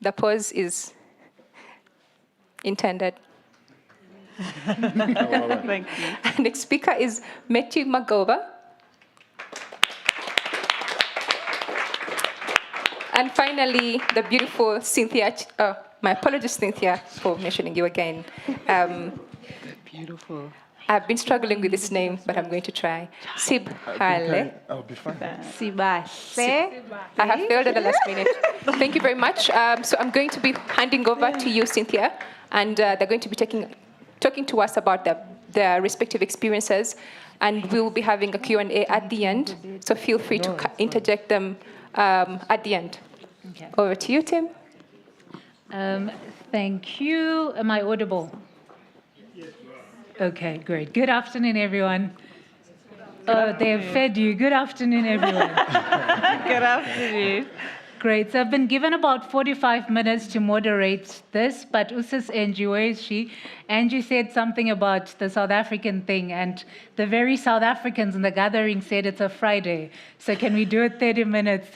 The pause is intended. Thank you. Our next speaker is Matthew Magova. And finally, the beautiful Cynthia. My apologies, Cynthia, for mentioning you again. Beautiful. I've been struggling with this name, but I'm going to try. Sib Hale. I'll be fine. I have failed at the last minute. Thank you very much. So I'm going to be handing over to you, Cynthia, and they're going to be talking to us about their respective experiences, and we'll be having a Q&A at the end, so feel free to interject them at the end. Okay. Over to you, Tim. Thank you. Am I audible? Okay, great. Good afternoon, everyone. Oh, they have fed you. Good afternoon, everyone. Good afternoon. Great. So I've been given about 45 minutes to moderate this, but Usis Angie, where is she? Angie said something about the South African thing, and the very South Africans in the gathering said it's a Friday. So can we do it 30 minutes?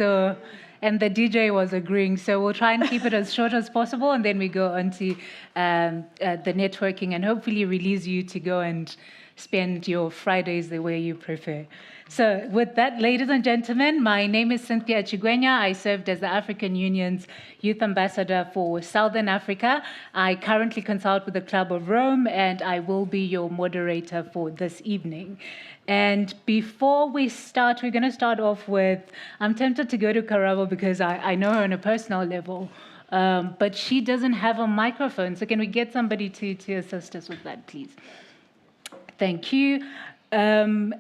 And the DJ was agreeing. So we'll try and keep it as short as possible, and then we go on to the networking and hopefully release you to go and spend your Fridays the way you prefer. So with that, ladies and gentlemen, my name is Cynthia Chigwenya. I served as the African Union's Youth Ambassador for Southern Africa. I currently consult with the Club of Rome, and I will be your moderator for this evening. And before we start, we're going to start off with, I'm tempted to go to Karabo because I know her on a personal level, but she doesn't have a microphone. So can we get somebody to assist us with that, please? Thank you. And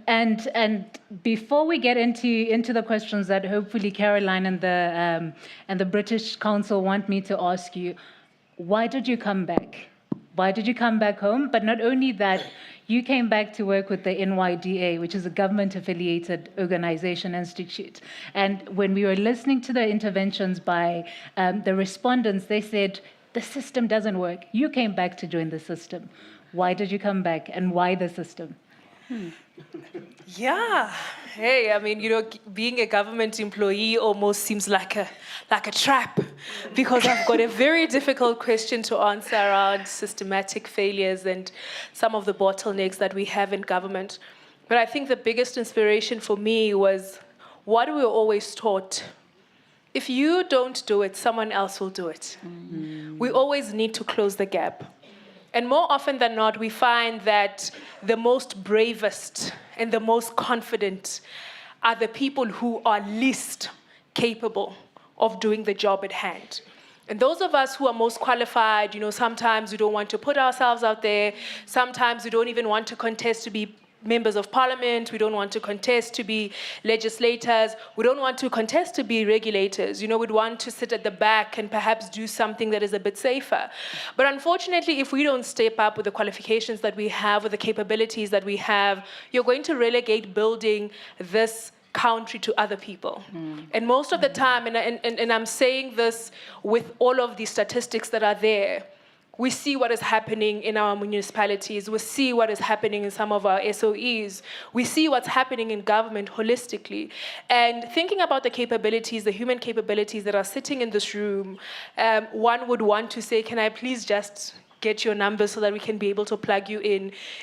before we get into the questions that hopefully Caroline and the British Council want me to ask you, why did you come back? Why did you come back home? But not only that, you came back to work with the NYDA, which is a government-affiliated organization institute. And when we were listening to the interventions by the respondents, they said, the system doesn't work. You came back to join the system. Why did you come back, and why the system? Yeah. Hey, I mean, being a government employee almost seems like a trap, because I've got a very difficult question to answer around systematic failures and some of the bottlenecks that we have in government. But I think the biggest inspiration for me was what we were always taught. If you don't do it, someone else will do it. Mm-hmm. We always need to close the gap. And more often than not, we find that the most bravest and the most confident are the people who are least capable of doing the job at hand. And those of us who are most qualified, sometimes we don't want to put ourselves out there. Sometimes we don't even want to contest to be members of parliament. We don't want to contest to be legislators. We don't want to contest to be regulators. We'd want to sit at the back and perhaps do something that is a bit safer. But unfortunately, if we don't step up with the qualifications that we have, with the capabilities that we have, you're going to relegate building this country to other people. And most of the time, and I'm saying this with all of the statistics that are there, we see what is happening in our municipalities. We see what is happening in some of our SOEs. We see what's happening in government holistically. And thinking about the capabilities, the human capabilities that are sitting in this room, one would want to say, can I please just get your numbers so that we can be able to plug you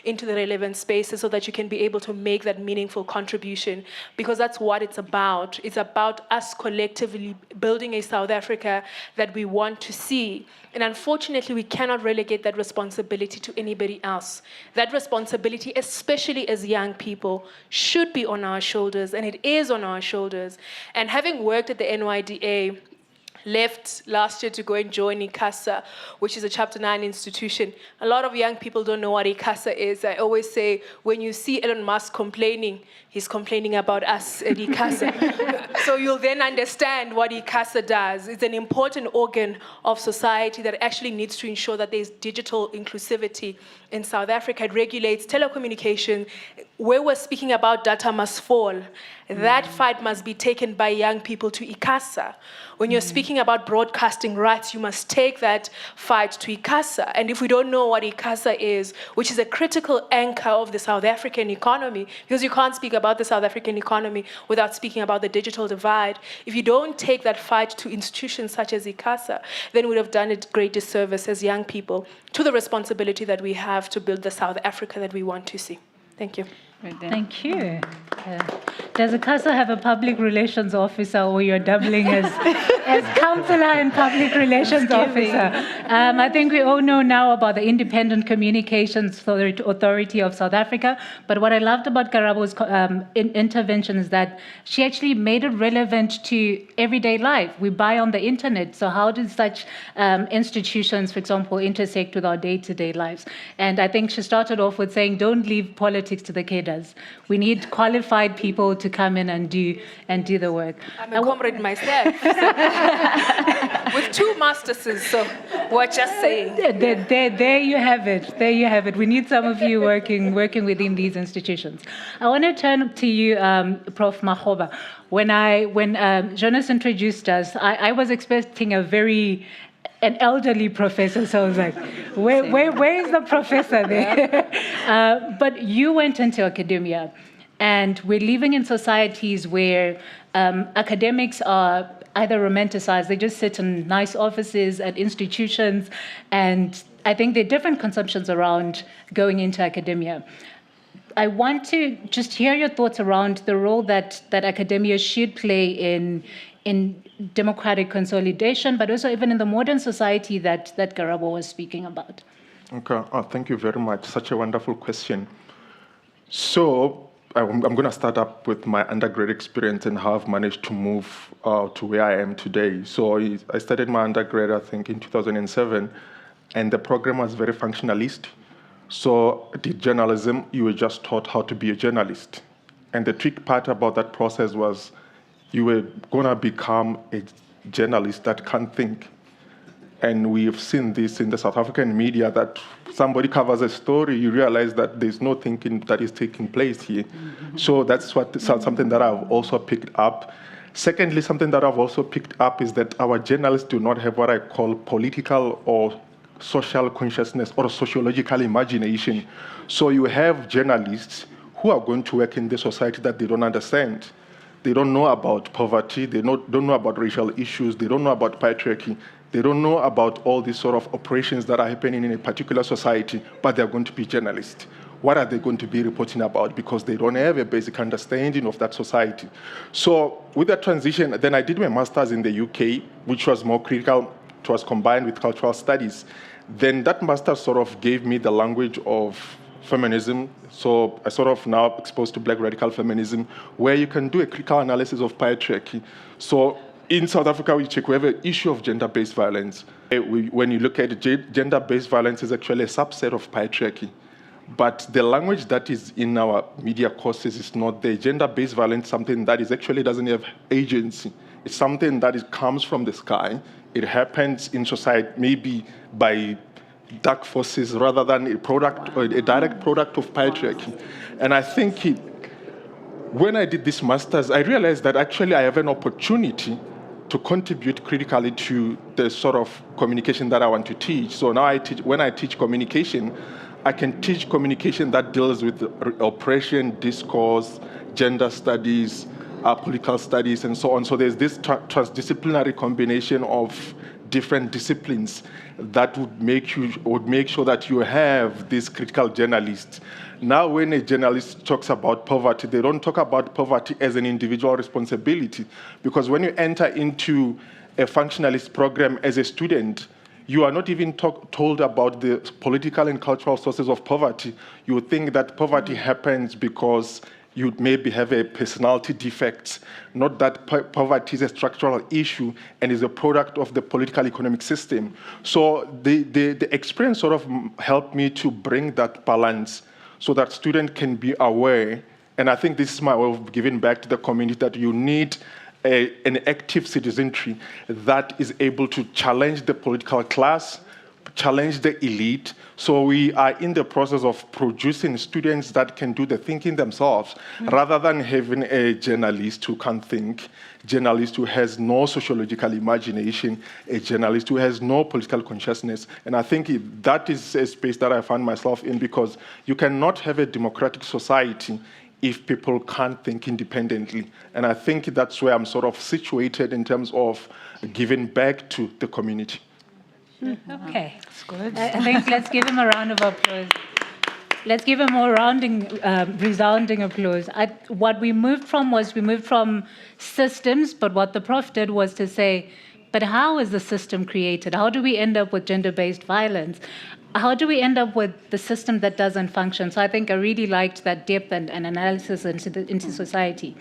into the relevant spaces so that you can be able to make that meaningful contribution, because that's what it's about. It's about us collectively building a South Africa that we want to see. And unfortunately, we cannot relegate that responsibility to anybody else. That responsibility, especially as young people, should be on our shoulders, and it is on our shoulders. And having worked at the NYDA, left last year to go and join ICASA, which is a Chapter 9 institution. A lot of young people don't know what ICASA is. I always say, when you see Elon Musk complaining, he's complaining about us at ICASA. So you'll then understand what ICASA does. It's an important organ of society that actually needs to ensure that there's digital inclusivity in South Africa. It regulates telecommunication. Where we're speaking about data must fall, that fight must be taken by young people to ICASA. When you're speaking about broadcasting rights, you must take that fight to ICASA. And if we don't know what ICASA is, which is a critical anchor of the South African economy, because you can't speak about the South African economy without speaking about the digital divide. If you don't take that fight to institutions such as ICASA, then we'd have done a great disservice as young people to the responsibility that we have to build the South Africa that we want to see. Thank you. Thank you. Does ICASA have a public relations officer, or you're doubling as councillor and public relations officer? I think we all know now about the Independent Communications Authority of South Africa, but what I loved about Karabo's intervention is that she actually made it relevant to everyday life. We buy on the internet, so how do such institutions, for example, intersect with our day-to-day lives? And I think she started off with saying, don't leave politics to the cadres. We need qualified people to come in and do the work. I'm a comrade myself, with 2 master's, so we're just saying. There you have it. There you have it. We need some of you working within these institutions. I want to turn to you, Prof. Makgoba. When Jonas introduced us, I was expecting an elderly professor, so I was like, where is the professor there? But you went into academia, and we're living in societies where academics are either romanticized, they just sit in nice offices at institutions, and I think there are different conceptions around going into academia. I want to just hear your thoughts around the role that academia should play in democratic consolidation, but also even in the modern society that Karabo was speaking about. Okay, thank you very much. Such a wonderful question. So I'm going to start up with my undergrad experience and how I've managed to move to where I am today. So I started my undergrad, I think, in 2007, and the program was very functionalist. So I did journalism. You were just taught how to be a journalist. And the trick part about that process was you were going to become a journalist that can't think. And we've seen this in the South African media, that somebody covers a story, you realize that there's no thinking that is taking place here. Mm-hmm. So that's something that I've also picked up. Secondly, something that I've also picked up is that our journalists do not have what I call political or social consciousness or sociological imagination. So you have journalists who are going to work in the society that they don't understand. They don't know about poverty, they don't know about racial issues, they don't know about patriarchy, they don't know about all these sort of operations that are happening in a particular society, but they're going to be journalists. What are they going to be reporting about? Because they don't have a basic understanding of that society. So with that transition, then I did my master's in the UK, which was more critical. It was combined with cultural studies. Then that master sort of gave me the language of feminism. So I sort of now exposed to Black radical feminism, where you can do a critical analysis of patriarchy. So in South Africa, we have an issue of gender-based violence. When you look at it, gender-based violence is actually a subset of patriarchy. But the language that is in our media courses is not there. Gender-based violence is something that actually doesn't have agency. It's something that comes from the sky. It happens in society, maybe by dark forces rather than a product or a direct product of patriarchy. And I think when I did this master's, I realized that actually I have an opportunity to contribute critically to the sort of communication that I want to teach. So now when I teach communication, I can teach communication that deals with oppression, discourse, gender studies, political studies, and so on. So there's this transdisciplinary combination of different disciplines that would make sure that you have these critical journalists. Now, when a journalist talks about poverty, they don't talk about poverty as an individual responsibility, because when you enter into a functionalist program as a student, you are not even told about the political and cultural sources of poverty. You think that poverty happens because you maybe have a personality defect, not that poverty is a structural issue and is a product of the political economic system. So the experience sort of helped me to bring that balance so that students can be aware. And I think this is my way of giving back to the community, that you need an active citizenry that is able to challenge the political class, challenge the elite. So we are in the process of producing students that can do the thinking themselves, rather than having a journalist who can't think, journalist who has no sociological imagination, a journalist who has no political consciousness. And I think that is a space that I find myself in, because you cannot have a democratic society if people can't think independently. And I think that's where I'm sort of situated in terms of giving back to the community. Okay. That's good. I think let's give him a round of applause. Let's give him a resounding applause. What we moved from systems, but what the prof did was to say, but how is the system created? How do we end up with gender-based violence? How do we end up with the system that doesn't function? So I think I really liked that depth and analysis into society.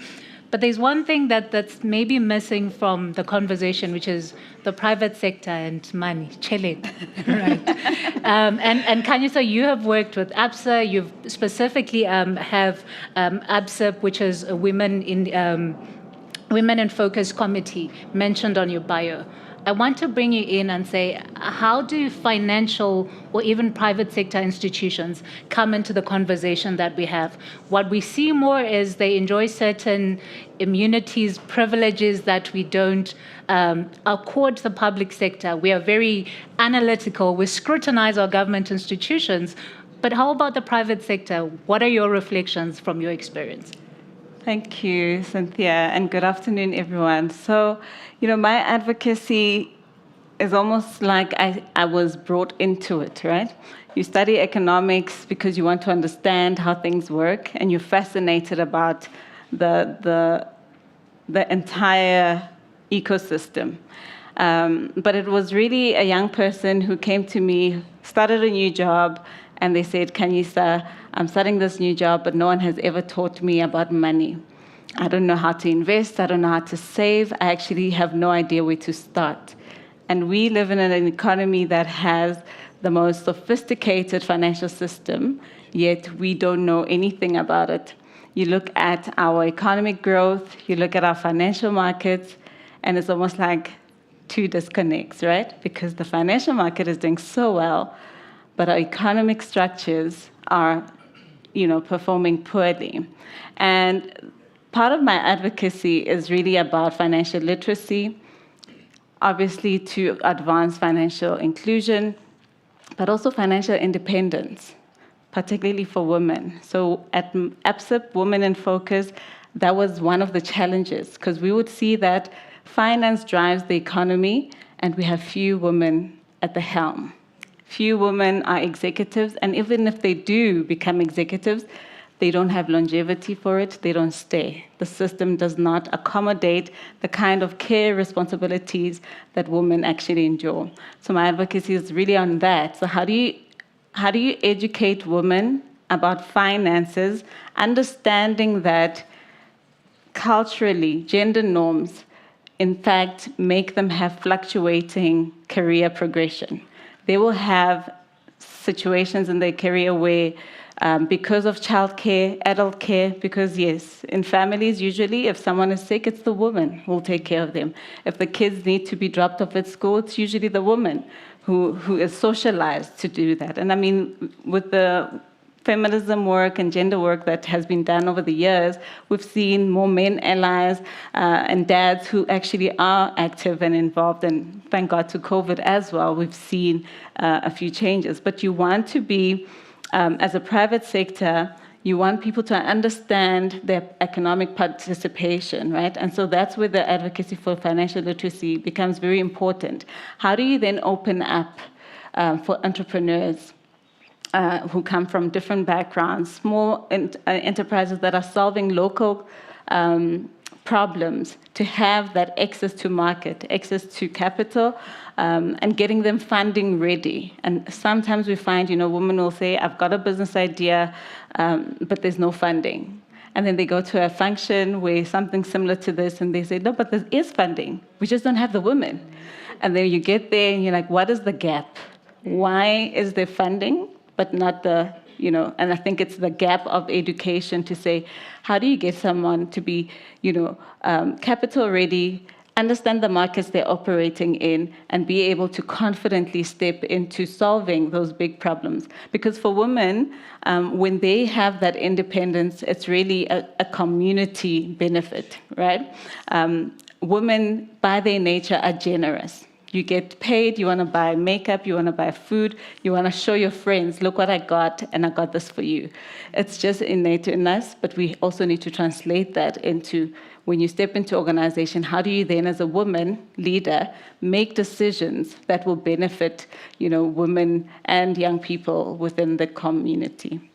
But there's one thing that's maybe missing from the conversation, which is the private sector and money, chelete, right? And Kanyisa, you have worked with ABSA. You've specifically have ABSA, which is a Women in Focus Committee, mentioned on your bio. I want to bring you in and say, how do financial or even private sector institutions come into the conversation that we have? What we see more is they enjoy certain immunities, privileges that we don't accord the public sector. We are very analytical. We scrutinize our government institutions. But how about the private sector? What are your reflections from your experience? Thank you, Cynthia, and good afternoon, everyone. So, my advocacy is almost like I was brought into it, right? You study economics because you want to understand how things work, and you're fascinated about the entire ecosystem. But it was really a young person who came to me, started a new job, and they said, Kanyisa, I'm starting this new job, but no one has ever taught me about money. I don't know how to invest. I don't know how to save. I actually have no idea where to start. And we live in an economy that has the most sophisticated financial system, yet we don't know anything about it. You look at our economic growth, you look at our financial markets, and it's almost like two disconnects, right? Because the financial market is doing so well, but our economic structures are, performing poorly. And part of my advocacy is really about financial literacy, obviously to advance financial inclusion, but also financial independence, particularly for women. So at ABSA, Women in Focus, that was one of the challenges, because we would see that finance drives the economy, and we have few women at the helm. Few women are executives, and even if they do become executives, they don't have longevity for it, they don't stay. The system does not accommodate the kind of care responsibilities that women actually endure. So my advocacy is really on that. So how do you educate women about finances, understanding that culturally, gender norms, in fact, make them have fluctuating career progression. They will have situations in their career where, because of childcare, adult care, because yes, in families, usually if someone is sick, it's the woman who will take care of them. If the kids need to be dropped off at school, it's usually the woman who is socialized to do that. And I mean, with the feminism work and gender work that has been done over the years, we've seen more men allies and dads who actually are active and involved, and thank God to COVID as well, we've seen a few changes. But you want to be, as a private sector, you want people to understand their economic participation, right? And so that's where the advocacy for financial literacy becomes very important. How do you then open up for entrepreneurs who come from different backgrounds, small enterprises that are solving local problems, to have that access to market, access to capital, and getting them funding ready. And sometimes we find, women will say, I've got a business idea, but there's no funding. And then they go to a function where something similar to this, and they say, no, but there is funding. We just don't have the women. And then you get there, and you're like, what is the gap? Why is there funding, but not the, and I think it's the gap of education to say, how do you get someone to be, capital ready, understand the markets they're operating in, and be able to confidently step into solving those big problems? Because for women, when they have that independence, it's really a community benefit, right? Women, by their nature, are generous. You get paid, you want to buy makeup, you want to buy food, you want to show your friends, look what I got, and I got this for you. It's just innate in us, but we also need to translate that into, when you step into organization, how do you then, as a woman leader, make decisions that will benefit, women and young people within the community?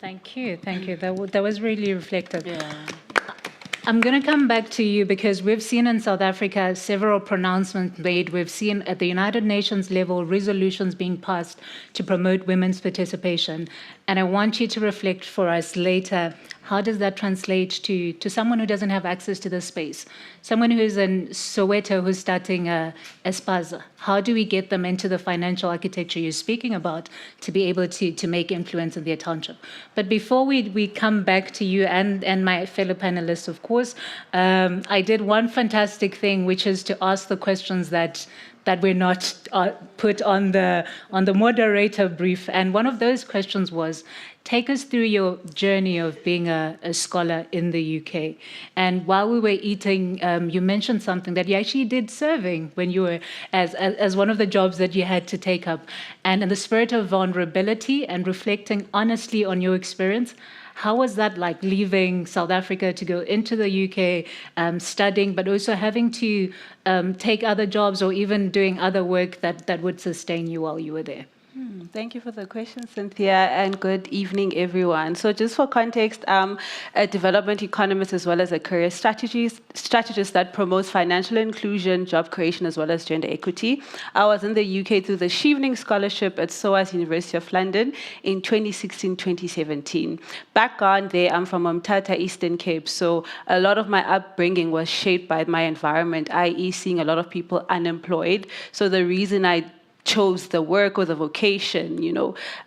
Thank you. That was really reflective. Yeah. I'm going to come back to you because we've seen in South Africa several pronouncements made. We've seen at the United Nations level resolutions being passed to promote women's participation. And I want you to reflect for us later, how does that translate to someone who doesn't have access to this space? Someone who's in Soweto who's starting a spaza. How do we get them into the financial architecture you're speaking about to be able to make influence in their township? But before we come back to you and my fellow panelists, of course, I did one fantastic thing, which is to ask the questions that were not put on the moderator brief. And one of those questions was, take us through your journey of being a scholar in the UK. And while we were eating, you mentioned something that you actually did serving when you were as one of the jobs that you had to take up. And in the spirit of vulnerability and reflecting honestly on your experience, how was that like, leaving South Africa to go into the UK, studying, but also having to take other jobs or even doing other work that would sustain you while you were there? Thank you for the question, Cynthia, and good evening, everyone. So just for context, I'm a development economist as well as a career strategist that promotes financial inclusion, job creation, as well as gender equity. I was in the UK through the Chevening Scholarship at SOAS University of London in 2016-2017. Background there, I'm from Umtata, Eastern Cape, so a lot of my upbringing was shaped by my environment, i.e. seeing a lot of people unemployed. So the reason I chose the work or the vocation,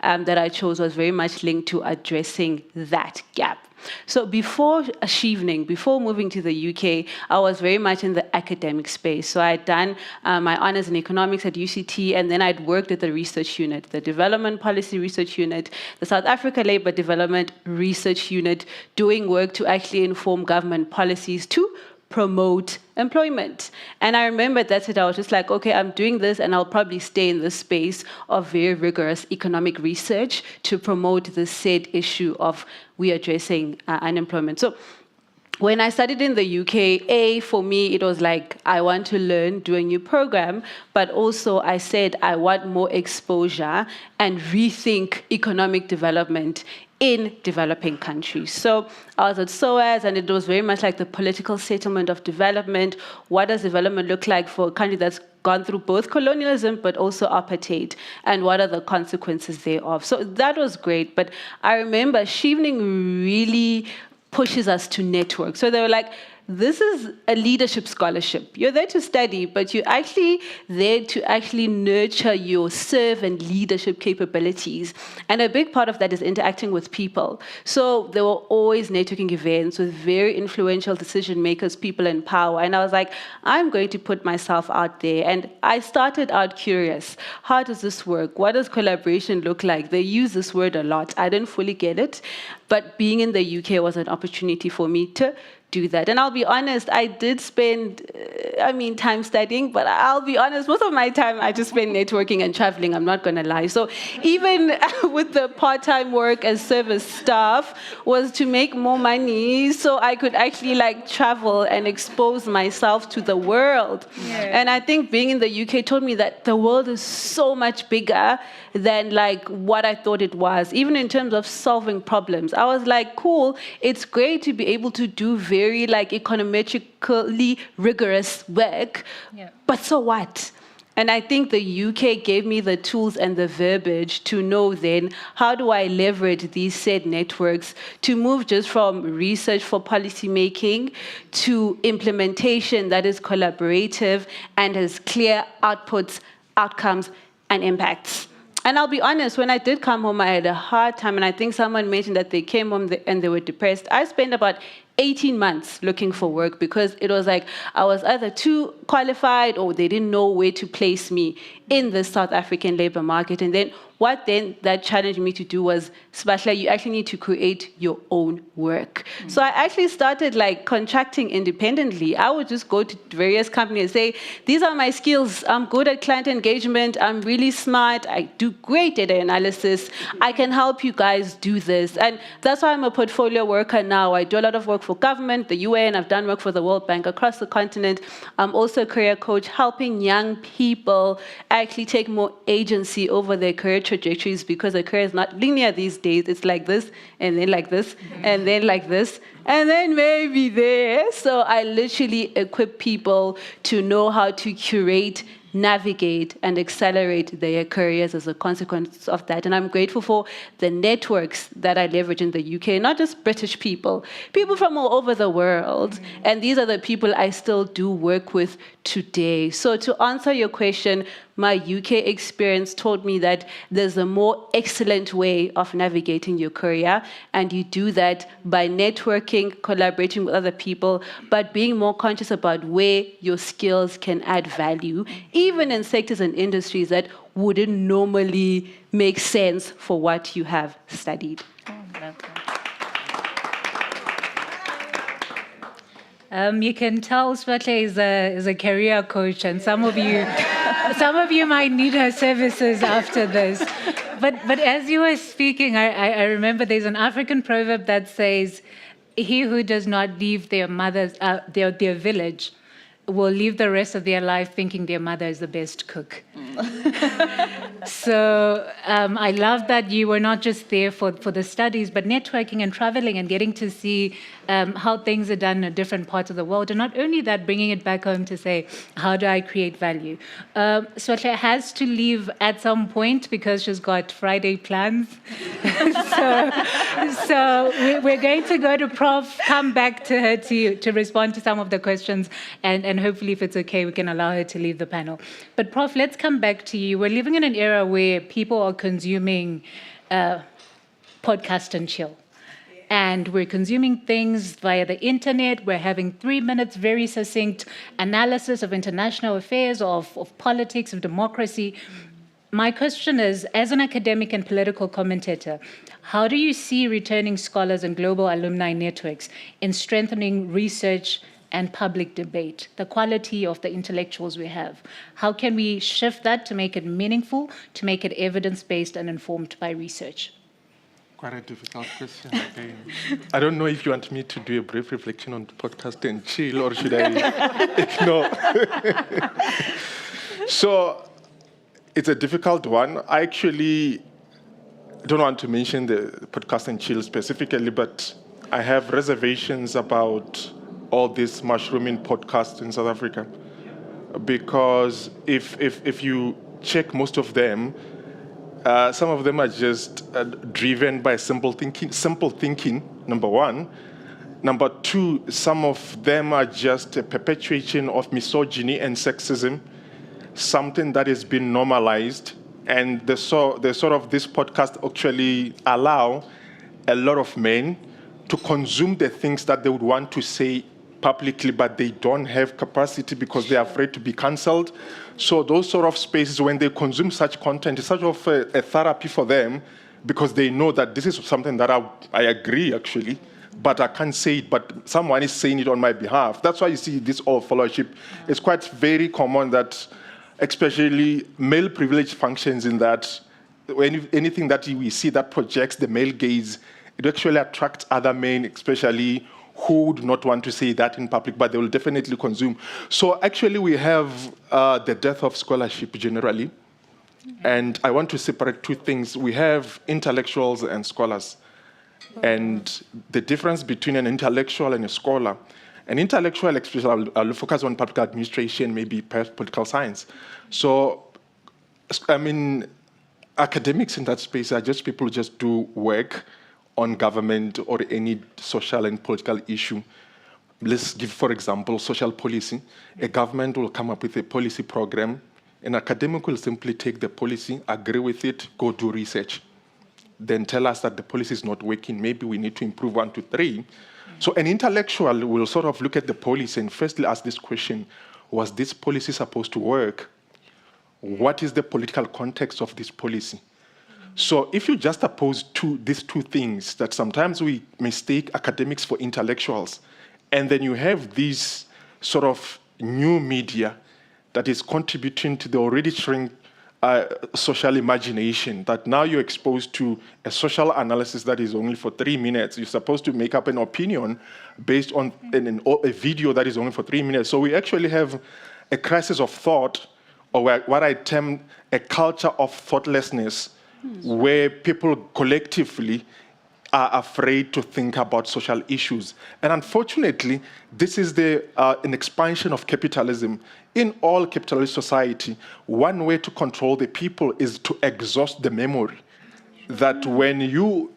that I chose was very much linked to addressing that gap. So before Chevening, before moving to the UK, I was very much in the academic space. So I'd done my honors in economics at UCT, and then I'd worked at the research unit, the Development Policy Research Unit, the South Africa Labour Development Research Unit, doing work to actually inform government policies to promote employment. And I remember that's it. I was just like, okay, I'm doing this and I'll probably stay in this space of very rigorous economic research to promote the said issue of we addressing unemployment. So when I studied in the UK, for me, it was like, I want to learn, do a new program, but also I said I want more exposure and rethink economic development in developing countries. So I was at SOAS, and it was very much like the political settlement of development. What does development look like for a country that's gone through both colonialism but also apartheid, and what are the consequences thereof? So that was great, but I remember Shevening really pushes us to network. So they were like, this is a leadership scholarship. You're there to study, but you're actually there to actually nurture your servant leadership capabilities. And a big part of that is interacting with people. So there were always networking events with very influential decision makers, people in power. And I was like, I'm going to put myself out there. And I started out curious. How does this work? What does collaboration look like? They use this word a lot. I didn't fully get it. But being in the UK was an opportunity for me to do that. And I'll be honest, I did spend, time studying, but I'll be honest, most of my time I just spent networking and traveling, I'm not gonna lie. So even with the part-time work as service staff was to make more money so I could actually travel and expose myself to the world. Yeah. And I think being in the UK taught me that the world is so much bigger than what I thought it was, even in terms of solving problems. I was like, cool, it's great to be able to do very econometrically rigorous work, but so what? And I think the UK gave me the tools and the verbiage to know then, how do I leverage these said networks to move just from research for policy making to implementation that is collaborative and has clear outputs, outcomes, and impacts. And I'll be honest, when I did come home, I had a hard time, and I think someone mentioned that they came home and they were depressed. I spent about 18 months looking for work because it was like I was either too qualified or they didn't know where to place me in the South African labor market. And then what then that challenged me to do was, Sibahla, you actually need to create your own work. Mm-hmm. So I actually started contracting independently. I would just go to various companies and say, these are my skills. I'm good at client engagement. I'm really smart. I do great data analysis. I can help you guys do this. And that's why I'm a portfolio worker now. I do a lot of work for government, the UN. I've done work for the World Bank across the continent. I'm also a career coach, helping young people actually take more agency over their career trajectories, because a career is not linear these days. It's like this, and then like this, and then like this, and then maybe there. So I literally equip people to know how to curate, navigate, and accelerate their careers as a consequence of that. And I'm grateful for the networks that I leverage in the UK, not just British people from all over the world. And these are the people I still do work with today. So to answer your question, my UK experience taught me that there's a more excellent way of navigating your career, and you do that by networking, collaborating with other people, but being more conscious about where your skills can add value, even in sectors and industries that wouldn't normally make sense for what you have studied. You can tell Sibahla is a career coach, and some of you might need her services after this. But as you were speaking, I remember there's an African proverb that says, "He who does not leave their village will live the rest of their life thinking their mother is the best cook." So I love that you were not just there for the studies, but networking and traveling and getting to see how things are done in different parts of the world. And not only that, bringing it back home to say, how do I create value? Sibahla has to leave at some point because she's got Friday plans. so we're going to go to Prof, come back to her to respond to some of the questions, and hopefully, if it's okay, we can allow her to leave the panel. But Prof, let's come back to you. We're living in an era where people are consuming podcast and chill. And we're consuming things via the internet. We're having 3 minutes, very succinct analysis of international affairs, of politics, of democracy. My question is, as an academic and political commentator, how do you see returning scholars and global alumni networks in strengthening research and public debate, the quality of the intellectuals we have? How can we shift that to make it meaningful, to make it evidence-based and informed by research? Quite a difficult question again. I don't know if you want me to do a brief reflection on podcast and chill, or should I ignore? So it's a difficult one. I actually don't want to mention the podcast and chill specifically, but I have reservations about all these mushrooming podcasts in South Africa. Because if you check most of them, some of them are just driven by simple thinking, number one. Number two, some of them are just a perpetuation of misogyny and sexism, something that has been normalized. And the sort of this podcast actually allow a lot of men to consume the things that they would want to say publicly, but they don't have capacity because they're afraid to be cancelled. So those sort of spaces, when they consume such content, it's sort of a therapy for them, because they know that this is something that I agree, actually, but I can't say it, but someone is saying it on my behalf. That's why you see this all followership. It's quite very common that, especially male privilege functions in that anything that we see that projects the male gaze, it actually attracts other men, especially who would not want to say that in public, but they will definitely consume. So actually we have the death of scholarship generally. And I want to separate two things. We have intellectuals and scholars. And the difference between an intellectual and a scholar. An intellectual, especially, I'll focus on public administration, maybe political science. So, I mean, academics in that space are just people who just do work on government or any social and political issue. Let's give, for example, social policy. A government will come up with a policy program. An academic will simply take the policy, agree with it, go do research. Then tell us that the policy is not working. Maybe we need to improve 1, 2, 3. So an intellectual will sort of look at the policy and firstly ask this question: was this policy supposed to work? What is the political context of this policy? So if you just oppose these two things, that sometimes we mistake academics for intellectuals, and then you have this sort of new media that is contributing to the already shrink social imagination, that now you're exposed to a social analysis that is only for 3 minutes. You're supposed to make up an opinion based on a video that is only for 3 minutes. So we actually have a crisis of thought, or what I term a culture of thoughtlessness, where people collectively are afraid to think about social issues. And unfortunately, this is an expansion of capitalism. In all capitalist society, one way to control the people is to exhaust the memory. That when you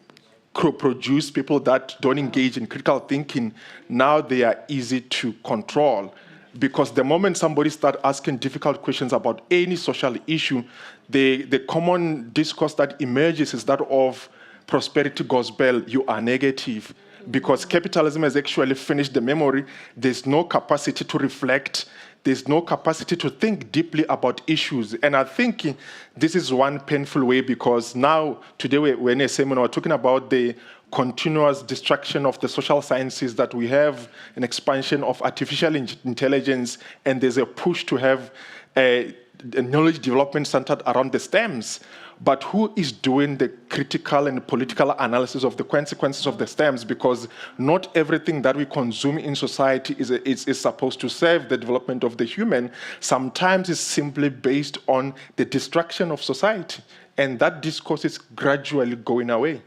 produce people that don't engage in critical thinking, now they are easy to control. Because the moment somebody starts asking difficult questions about any social issue, the common discourse that emerges is that of prosperity gospel, you are negative. Because capitalism has actually finished the memory, there's no capacity to reflect, there's no capacity to think deeply about issues. And I think this is one painful way, because now, today we're in a seminar, we're talking about the continuous destruction of the social sciences, that we have an expansion of artificial intelligence, and there's a push to have a knowledge development centered around the STEMs. But who is doing the critical and political analysis of the consequences of the STEMs? Because not everything that we consume in society is supposed to serve the development of the human. Sometimes it's simply based on the destruction of society. And that discourse is gradually going away.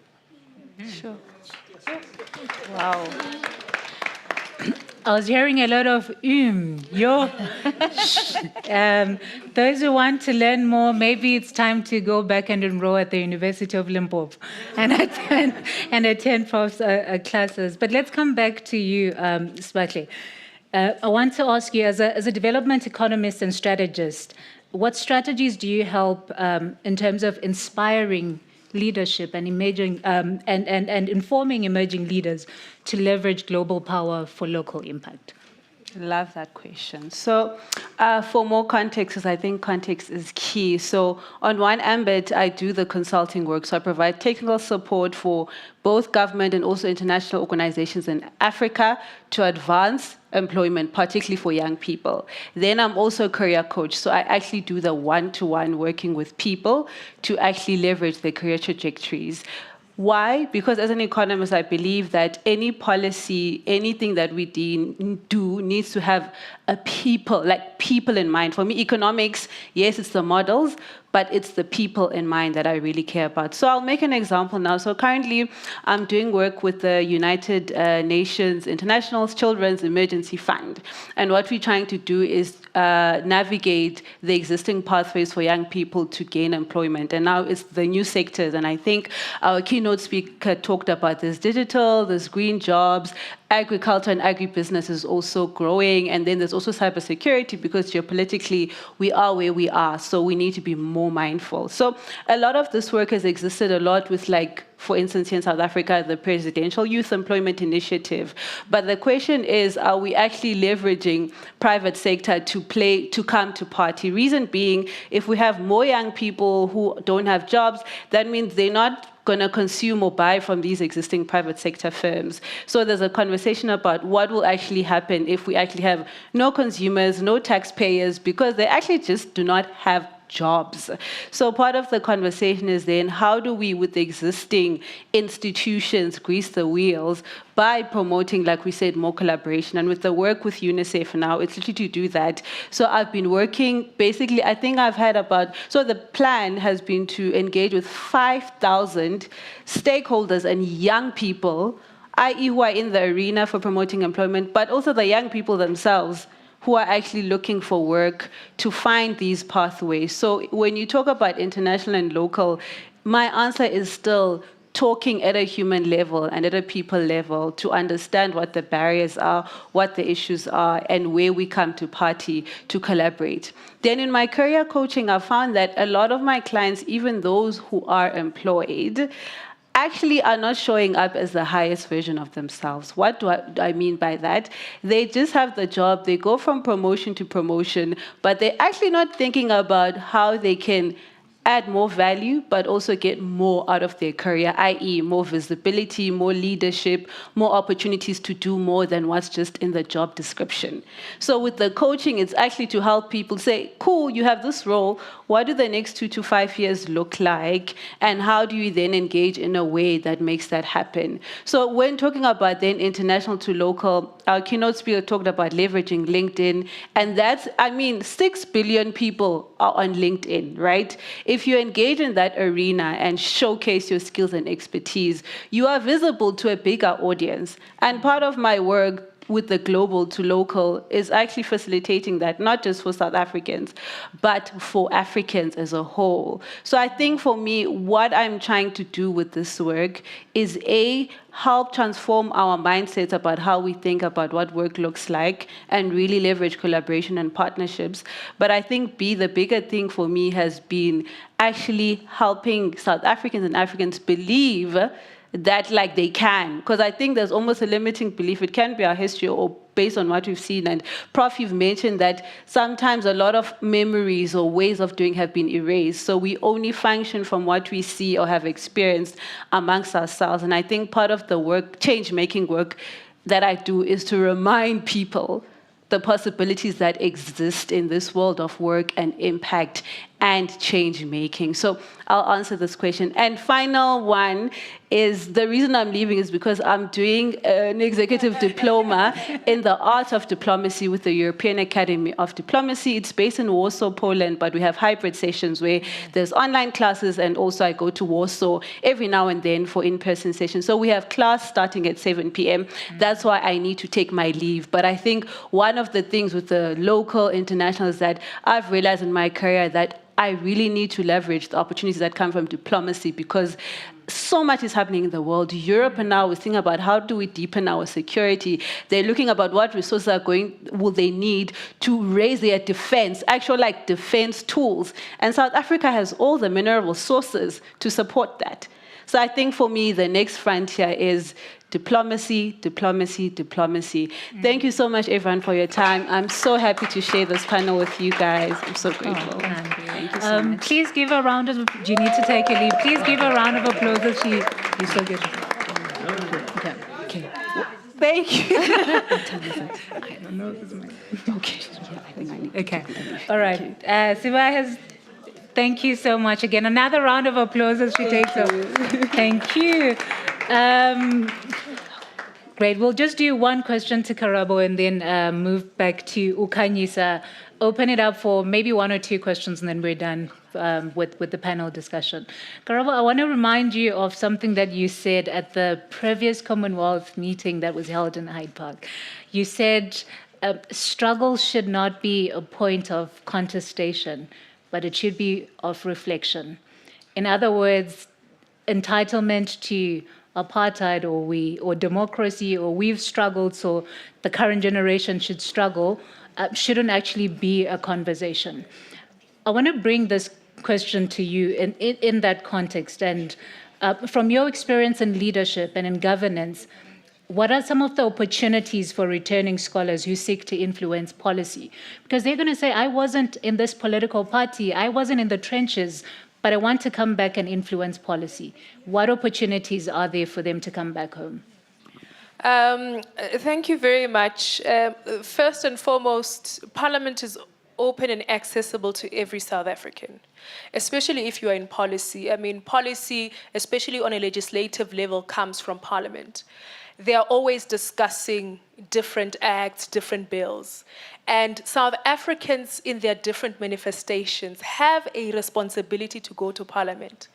Sure. Wow. I was hearing a lot of yo. Those who want to learn more, maybe it's time to go back and enroll at the University of Limpopo and attend Prof's classes. But let's come back to you, Sparkly. I want to ask you, as a development economist and strategist, what strategies do you help in terms of inspiring leadership and emerging and informing emerging leaders to leverage global power for local impact? Love that question. So for more context, because I think context is key. So on one ambit, I do the consulting work. So I provide technical support for both government and also international organizations in Africa to advance employment, particularly for young people. Then I'm also a career coach. So I actually do the one-to-one working with people to actually leverage their career trajectories. Why? Because as an economist, I believe that any policy, anything that we do needs to have people in mind. For me, economics, yes, it's the models, but it's the people in mind that I really care about. So I'll make an example now. So currently, I'm doing work with the United Nations International Children's Emergency Fund. And what we're trying to do is navigate the existing pathways for young people to gain employment. And now it's the new sectors. And I think our keynote speaker talked about this digital, this green jobs, agriculture and agribusiness is also growing. And then there's also cybersecurity, because geopolitically we are where we are. So we need to be more mindful. So a lot of this work has existed a lot with, like, for instance, here in South Africa, the Presidential Youth Employment Initiative. But the question is, are we actually leveraging private sector to come to party? Reason being, if we have more young people who don't have jobs, that means they're not going to consume or buy from these existing private sector firms. So there's a conversation about what will actually happen if we actually have no consumers, no taxpayers, because they actually just do not have jobs. So part of the conversation is then, how do we, with the existing institutions, grease the wheels by promoting, like we said, more collaboration? And with the work with UNICEF now, it's literally to do that. So I've been working, basically, I think I've had so the plan has been to engage with 5,000 stakeholders and young people, i.e. who are in the arena for promoting employment, but also the young people themselves who are actually looking for work to find these pathways. So when you talk about international and local, my answer is still talking at a human level and at a people level to understand what the barriers are, what the issues are, and where we come to party to collaborate. Then in my career coaching, I found that a lot of my clients, even those who are employed, actually are not showing up as the highest version of themselves. What do I mean by that? They just have the job, they go from promotion to promotion, but they're actually not thinking about how they can add more value, but also get more out of their career, i.e. more visibility, more leadership, more opportunities to do more than what's just in the job description. So with the coaching, it's actually to help people say, cool, you have this role, what do the next 2 to 5 years look like? And how do you then engage in a way that makes that happen? So when talking about then international to local, our keynote speaker talked about leveraging LinkedIn. And that's, 6 billion people are on LinkedIn, right? If you engage in that arena and showcase your skills and expertise, you are visible to a bigger audience. And part of my work with the global to local is actually facilitating that, not just for South Africans, but for Africans as a whole. So I think for me, what I'm trying to do with this work is help transform our mindsets about how we think about what work looks like and really leverage collaboration and partnerships. But I think the bigger thing for me has been actually helping South Africans and Africans believe that they can, because I think there's almost a limiting belief. It can be our history or based on what we've seen. And Prof, you've mentioned that sometimes a lot of memories or ways of doing have been erased. So we only function from what we see or have experienced amongst ourselves. And I think part of the work, change-making work that I do, is to remind people the possibilities that exist in this world of work and impact and change making. So I'll answer this question. And final one is, the reason I'm leaving is because I'm doing an executive diploma in the art of diplomacy with the European Academy of Diplomacy. It's based in Warsaw, Poland, but we have hybrid sessions where there's online classes, and also I go to Warsaw every now and then for in-person sessions. So we have class starting at 7 p.m. That's why I need to take my leave. But I think one of the things with the local international is that I've realized in my career that I really need to leverage the opportunities that come from diplomacy, because so much is happening in the world. Europe now is thinking about how do we deepen our security. They're looking about what resources will they need to raise their defense, defense tools. And South Africa has all the mineral resources to support that. So I think for me, the next frontier is diplomacy, diplomacy, diplomacy. Thank you so much, everyone, for your time. I'm so happy to share this panel with you guys. I'm so grateful. Thank you so much. Please give a round of, do you need to take a leave? Please give a round of applause as you're so good. Okay. Thank you. I don't know if it's my... Okay. Yeah, I think I need to all right. Siva has... Thank you so much again. Another round of applause as she takes over. Thank you. Great. We'll just do one question to Karabo and then move back to Ukanyisa. Open it up for maybe 1 or 2 questions and then we're done. with the panel discussion. Karabo, I want to remind you of something that you said at the previous Commonwealth meeting that was held in Hyde Park. You said struggle should not be a point of contestation, but it should be of reflection. In other words, entitlement to apartheid or democracy, or we've struggled, so the current generation should struggle, shouldn't actually be a conversation. I want to bring this question to you in that context, and from your experience in leadership and in governance, what are some of the opportunities for returning scholars who seek to influence policy? Because they're going to say, I wasn't in this political party, I wasn't in the trenches, but I want to come back and influence policy. What opportunities are there for them to come back home? Thank you very much. First and foremost, Parliament is open and accessible to every South African, especially if you are in policy. I mean, policy, especially on a legislative level, comes from Parliament. They are always discussing different acts, different bills. And South Africans in their different manifestations have a responsibility to go to Parliament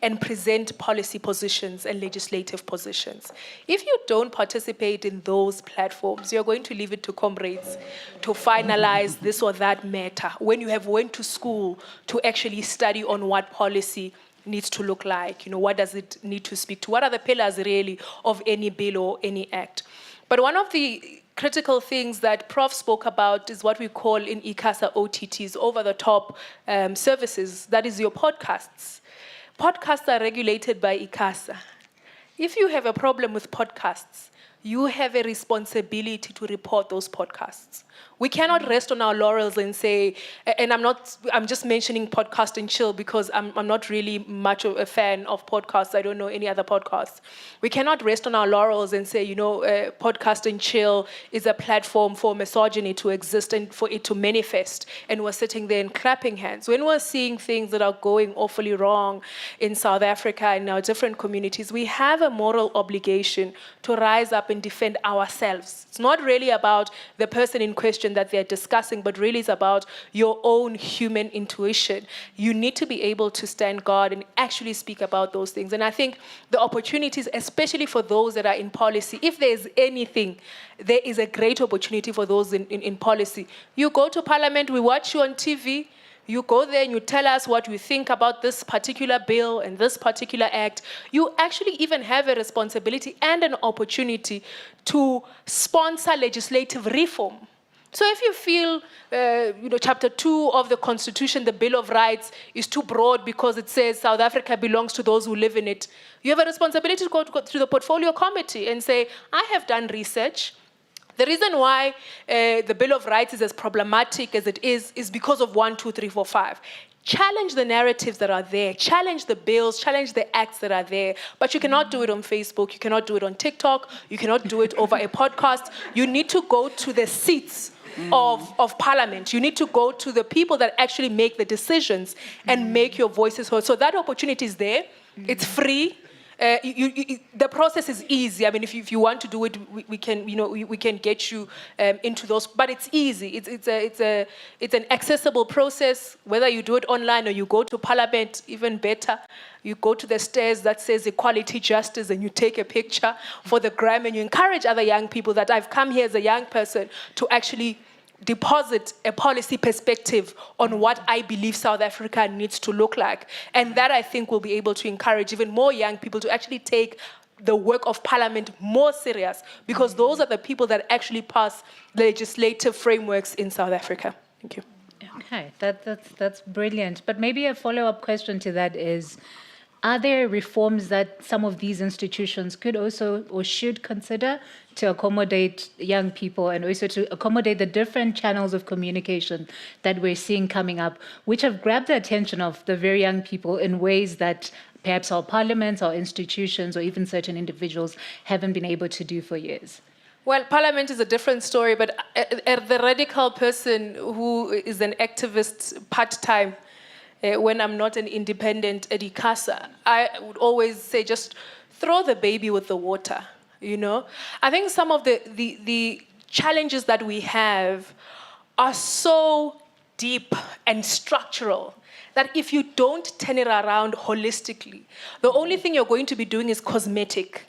and present policy positions and legislative positions. If you don't participate in those platforms, you're going to leave it to comrades to finalize this or that matter when you have went to school to actually study on what policy needs to look like. You know, what does it need to speak to? What are the pillars really of any bill or any act? But one of the critical things that Prof spoke about is what we call in ICASA OTTs, over-the-top services. That is your podcasts. Podcasts are regulated by ICASA. If you have a problem with podcasts, you have a responsibility to report those podcasts. We cannot rest on our laurels and say, and I'm just mentioning Podcast and Chill because I'm not really much of a fan of podcasts. I don't know any other podcasts. We cannot rest on our laurels and say, Podcast and Chill is a platform for misogyny to exist and for it to manifest. And we're sitting there and clapping hands. When we're seeing things that are going awfully wrong in South Africa and in our different communities, we have a moral obligation to rise up and defend ourselves. It's not really about the person in question that they're discussing, but really it's about your own human intuition. You need to be able to stand guard and actually speak about those things. And I think the opportunities, especially for those that are in policy, if there's anything, there is a great opportunity for those in policy. You go to Parliament, we watch you on TV, you go there and you tell us what you think about this particular bill and this particular act. You actually even have a responsibility and an opportunity to sponsor legislative reform. So if you feel, Chapter 2 of the Constitution, the Bill of Rights, is too broad because it says South Africa belongs to those who live in it, you have a responsibility to go to the Portfolio Committee and say, I have done research. The reason why the Bill of Rights is as problematic as it is because of 1, 2, 3, 4, 5. Challenge the narratives that are there, challenge the bills, challenge the acts that are there. But you cannot do it on Facebook, you cannot do it on TikTok, you cannot do it over a podcast. You need to go to the seats of Parliament. You need to go to the people that actually make the decisions and make your voices heard. So that opportunity is there. It's free. The process is easy. I mean, if you want to do it, we can get you into those. But it's easy. It's an accessible process. Whether you do it online or you go to Parliament, even better. You go to the stairs that says equality, justice, and you take a picture for the gram, and you encourage other young people that I've come here as a young person to actually deposit a policy perspective on what I believe South Africa needs to look like. And that, I think, will be able to encourage even more young people to actually take the work of Parliament more serious, because those are the people that actually pass legislative frameworks in South Africa. Thank you. Okay, that's brilliant. But maybe a follow-up question to that is, are there reforms that some of these institutions could also or should consider to accommodate young people and also to accommodate the different channels of communication that we're seeing coming up, which have grabbed the attention of the very young people in ways that perhaps our parliaments, our institutions, or even certain individuals haven't been able to do for years? Well, Parliament is a different story, but the radical person who is an activist part-time, when I'm not an independent at ICASA, I would always say just throw the baby with the water, I think some of the challenges that we have are so deep and structural that if you don't turn it around holistically, the only thing you're going to be doing is cosmetic.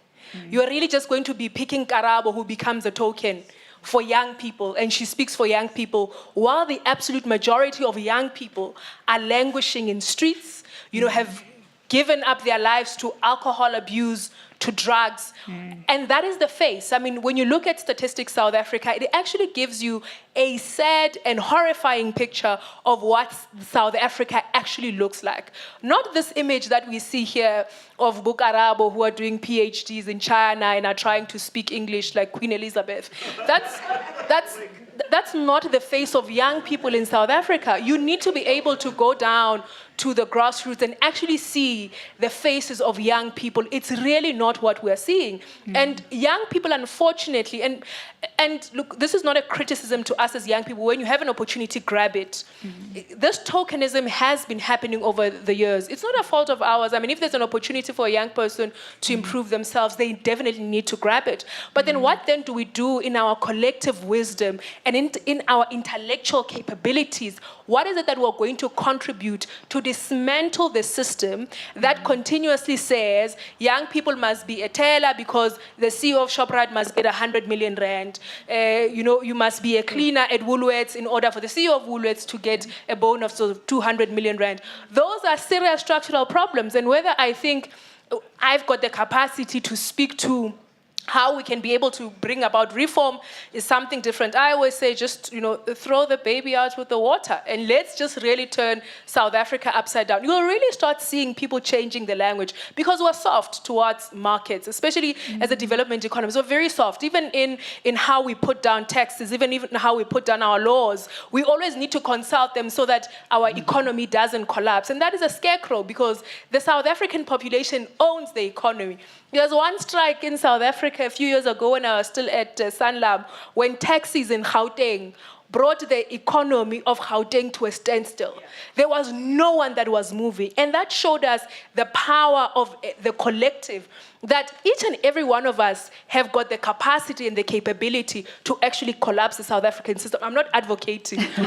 You're really just going to be picking Karabo, who becomes a token for young people, and she speaks for young people, while the absolute majority of young people are languishing in streets, have given up their lives to alcohol abuse, to drugs. And that is the face. I mean, when you look at Statistics South Africa, it actually gives you a sad and horrifying picture of what South Africa actually looks like. Not this image that we see here of Bukarabo who are doing PhDs in China and are trying to speak English like Queen Elizabeth. That's not the face of young people in South Africa. You need to be able to go down to the grassroots and actually see the faces of young people. It's really not what we're seeing. And young people, unfortunately, and look, this is not a criticism to us as young people. When you have an opportunity, grab it. This tokenism has been happening over the years. It's not a fault of ours. I mean, if there's an opportunity for a young person to improve themselves, they definitely need to grab it. But then what then do we do in our collective wisdom and in our intellectual capabilities? What is it that we're going to contribute to dismantle the system that continuously says young people must be a teller because the CEO of ShopRite must get 100 million rand. You must be a cleaner at Woolworths in order for the CEO of Woolworths to get a bonus of 200 million rand. Those are serious structural problems. And whether I think I've got the capacity to speak to how we can be able to bring about reform is something different. I always say just, throw the baby out with the water and let's just really turn South Africa upside down. You'll really start seeing people changing the language because we're soft towards markets, especially as a development economy. So we're very soft, even in how we put down taxes, even how we put down our laws. We always need to consult them so that our economy doesn't collapse. And that is a scarecrow because the South African population owns the economy. There was one strike in South Africa a few years ago when I was still at Sanlam, when taxis in Gauteng brought the economy of Gauteng to a standstill. There was no one that was moving. And that showed us the power of the collective, that each and every one of us have got the capacity and the capability to actually collapse the South African system. I'm not advocating for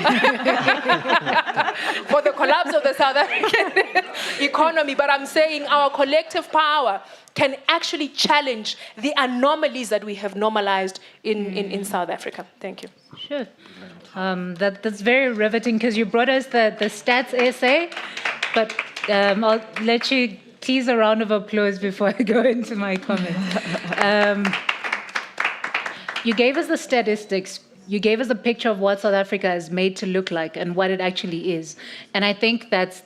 the collapse of the South African economy, but I'm saying our collective power can actually challenge the anomalies that we have normalized in South Africa. Thank you. Sure. That's very riveting because you brought us the stats essay, but I'll let you please a round of applause before I go into my comments. You gave us the statistics. You gave us a picture of what South Africa is made to look like and what it actually is. And I think that's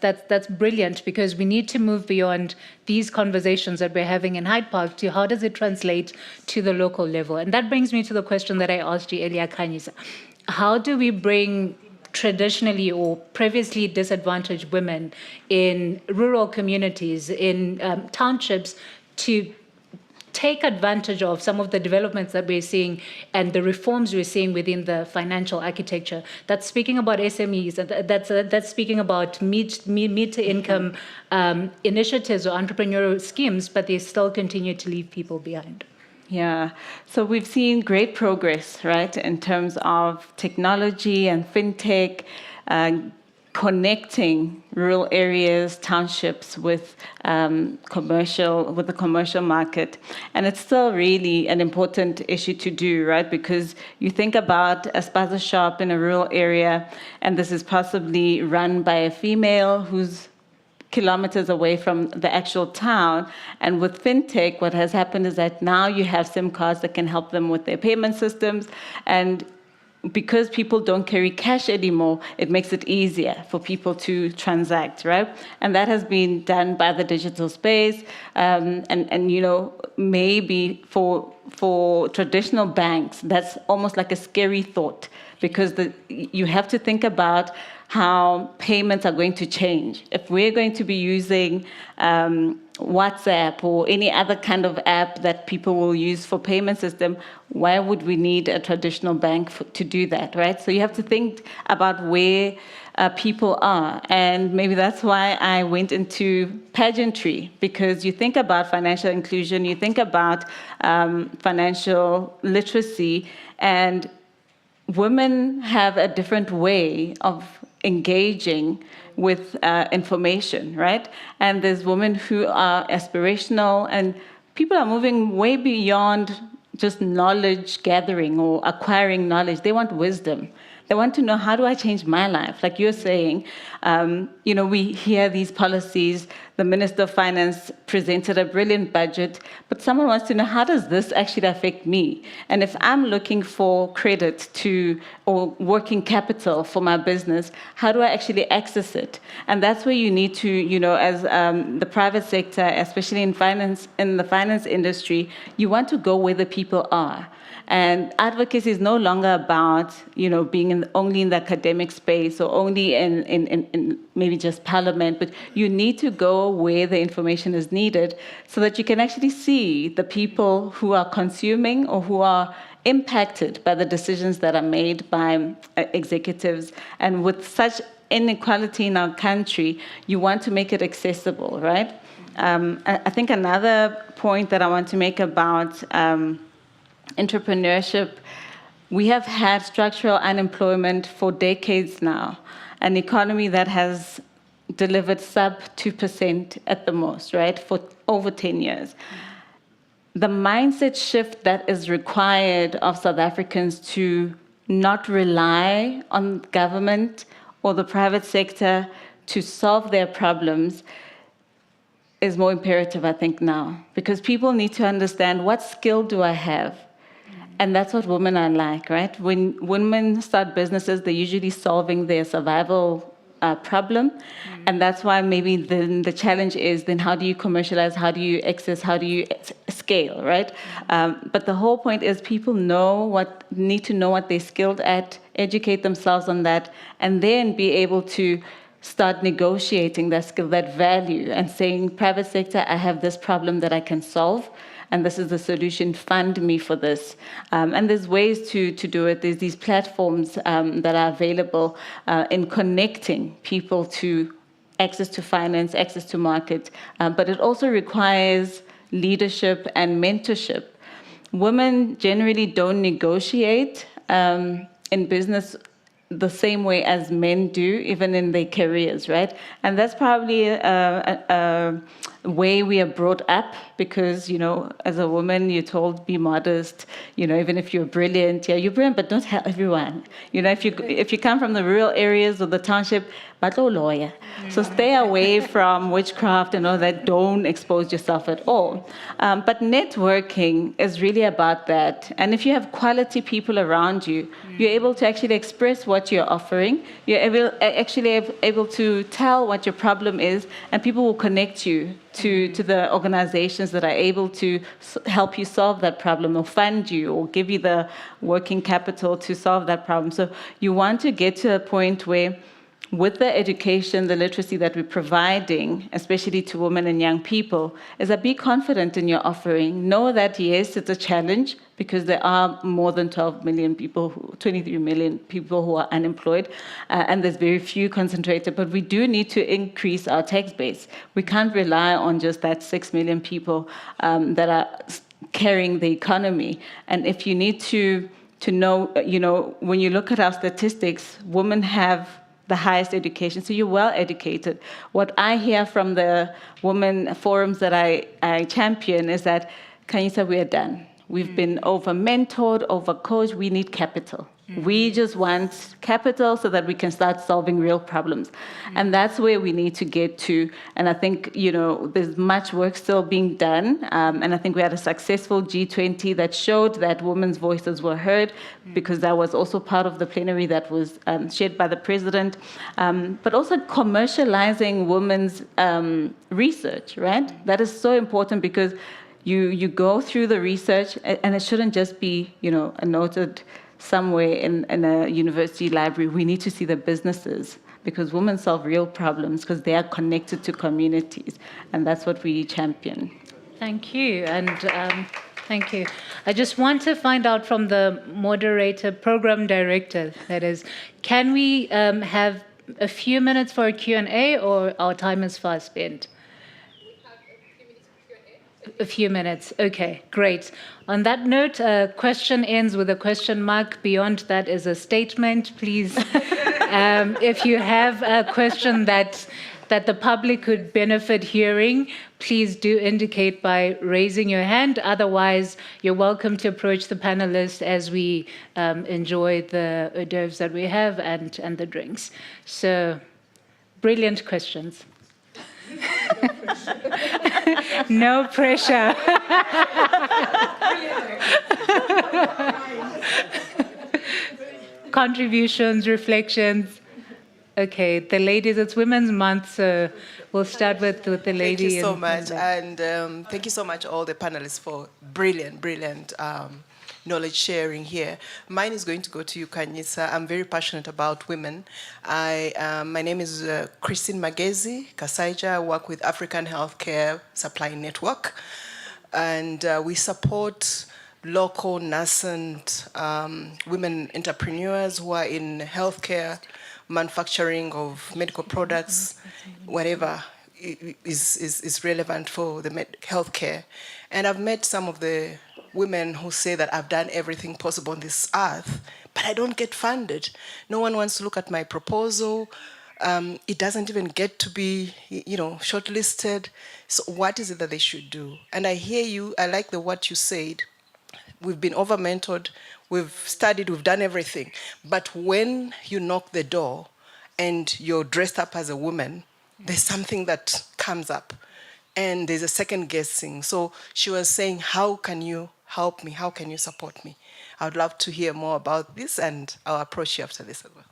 brilliant because we need to move beyond these conversations that we're having in Hyde Park to how does it translate to the local level. And that brings me to the question that I asked you earlier, Khanyisa. How do we bring traditionally or previously disadvantaged women in rural communities, in townships, to take advantage of some of the developments that we're seeing and the reforms we're seeing within the financial architecture? That's speaking about SMEs, that's speaking about meet-to-income initiatives or entrepreneurial schemes, but they still continue to leave people behind. Yeah, so we've seen great progress, right, in terms of technology and fintech, connecting rural areas, townships with the commercial market. And it's still really an important issue to do, right? Because you think about a spaza shop in a rural area, and this is possibly run by a female who's kilometers away from the actual town. And with fintech, what has happened is that now you have SIM cards that can help them with their payment systems. And because people don't carry cash anymore, it makes it easier for people to transact, right? And that has been done by the digital space. And maybe for traditional banks, that's almost like a scary thought because you have to think about how payments are going to change. If we're going to be using WhatsApp or any other kind of app that people will use for payment system, why would we need a traditional bank to do that, right? So you have to think about where people are. And maybe that's why I went into pageantry, because you think about financial inclusion, you think about financial literacy, and women have a different way of engaging with information, right? And there's women who are aspirational, and people are moving way beyond just knowledge gathering or acquiring knowledge. They want wisdom. They want to know, how do I change my life? Like you're saying, we hear these policies. The Minister of Finance presented a brilliant budget, but someone wants to know, how does this actually affect me? And if I'm looking for credit or working capital for my business, how do I actually access it? And that's where you need to, as the private sector, especially in the finance industry, you want to go where the people are. And advocacy is no longer about, being only in the academic space or only in maybe just parliament, but you need to go where the information is needed so that you can actually see the people who are consuming or who are impacted by the decisions that are made by executives. And with such inequality in our country, you want to make it accessible, right? I think another point that I want to make about entrepreneurship, we have had structural unemployment for decades now, an economy that has delivered sub 2% at the most, right, for over 10 years. The mindset shift that is required of South Africans to not rely on government or the private sector to solve their problems is more imperative, I think, now, because people need to understand, what skill do I have? And that's what women are like, right? When women start businesses, they're usually solving their survival problem. And that's why maybe then the challenge is, then how do you commercialize, how do you access, how do you scale, right? But the whole point is, people need to know what they're skilled at, educate themselves on that, and then be able to start negotiating that skill, that value, and saying, private sector, I have this problem that I can solve, and this is the solution, fund me for this. And there's ways to do it. There's these platforms that are available in connecting people to access to finance, access to market, but it also requires leadership and mentorship. Women generally don't negotiate in business the same way as men do, even in their careers, right? And that's probably a way we are brought up, because, as a woman, you're told, be modest, even if you're brilliant, you're brilliant, but don't tell everyone. If you come from the rural areas or the township, but no lawyer. So stay away from witchcraft and all that. Don't expose yourself at all. But networking is really about that. And if you have quality people around you, you're able to actually express what you're offering. You're able to tell what your problem is, and people will connect you to the organizations that are able to help you solve that problem, or fund you, or give you the working capital to solve that problem. So you want to get to a point where, with the education, the literacy that we're providing, especially to women and young people, is that be confident in your offering. Know that, yes, it's a challenge, because there are more than 23 million people who are unemployed, and there's very few concentrated, but we do need to increase our tax base. We can't rely on just that 6 million people that are carrying the economy. And if you need to know, when you look at our statistics, women have the highest education, so you're well educated. What I hear from the women forums that I champion is that, Kanyisa, we are done. We've been over-mentored, over-coached. We need capital. We just want capital so that we can start solving real problems. And that's where we need to get to. And I think, there's much work still being done. And I think we had a successful G20 that showed that women's voices were heard, because that was also part of the plenary that was shared by the president. But also commercializing women's research, right? That is so important, because you go through the research, and it shouldn't just be, a noted somewhere in a university library. We need to see the businesses, because women solve real problems because they are connected to communities, and that's what we champion. Thank you, and thank you. I just want to find out from the moderator, program director, that is, can we have a few minutes for a Q&A, or our time is fast spent? A few minutes. Okay, great. On that note, question ends with a question mark. Beyond that is a statement. Please If you have a question that the public could benefit hearing, please do indicate by raising your hand. Otherwise, you're welcome to approach the panelists as we enjoy the hors d'oeuvres that we have and the drinks. So, brilliant questions. No pressure. Contributions, reflections. Okay, the ladies, it's Women's Month, so we'll start with the lady. Thank you so much, and thank you so much all the panelists for brilliant knowledge sharing here. Mine is going to go to you, Kanyisa. I'm very passionate about women. My name is Christine Magezi Kasaija. I work with African Healthcare Supply Network, and we support local nascent women entrepreneurs who are in healthcare, manufacturing of medical products, whatever is relevant for the healthcare. And I've met some of the women who say that I've done everything possible on this earth, but I don't get funded. No one wants to look at my proposal. It doesn't even get to be, shortlisted. So what is it that they should do? And I hear you, I like what you said. We've been over-mentored, we've studied, we've done everything. But when you knock the door and you're dressed up as a woman, there's something that comes up. And there's a second guessing. So she was saying, how can you help me? How can you support me? I would love to hear more about this, and I'll approach you after this as well.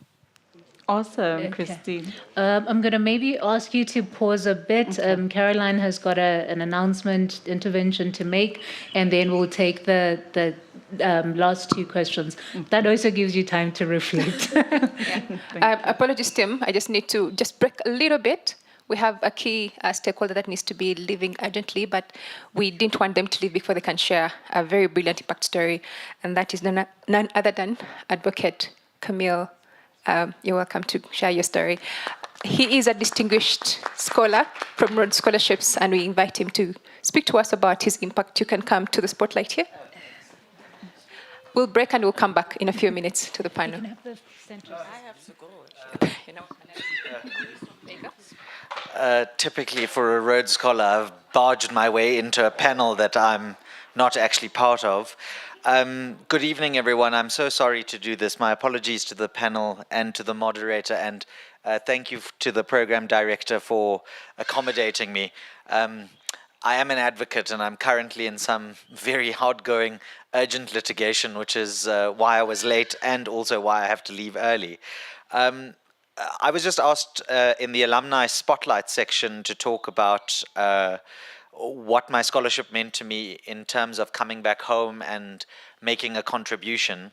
Awesome, Christine. I'm going to maybe ask you to pause a bit. Okay. Caroline has got an announcement, intervention to make, and then we'll take the last two questions. That also gives you time to reflect. Apologies, Tim. I just need to break a little bit. We have a key stakeholder that needs to be leaving urgently, but we didn't want them to leave before they can share a very brilliant impact story, and that is none other than Advocate Camille. You're welcome to share your story. He is a distinguished scholar from Rhodes Scholarships, and we invite him to speak to us about his impact. You can come to the spotlight here. We'll break and we'll come back in a few minutes to the panel. I have to go. Typically for a Rhodes Scholar, I've barged my way into a panel that I'm not actually part of. Good evening, everyone. I'm so sorry to do this. My apologies to the panel and to the moderator, and thank you to the program director for accommodating me. I am an advocate, and I'm currently in some very hard-going, urgent litigation, which is why I was late and also why I have to leave early. I was just asked in the alumni spotlight section to talk about what my scholarship meant to me in terms of coming back home and making a contribution.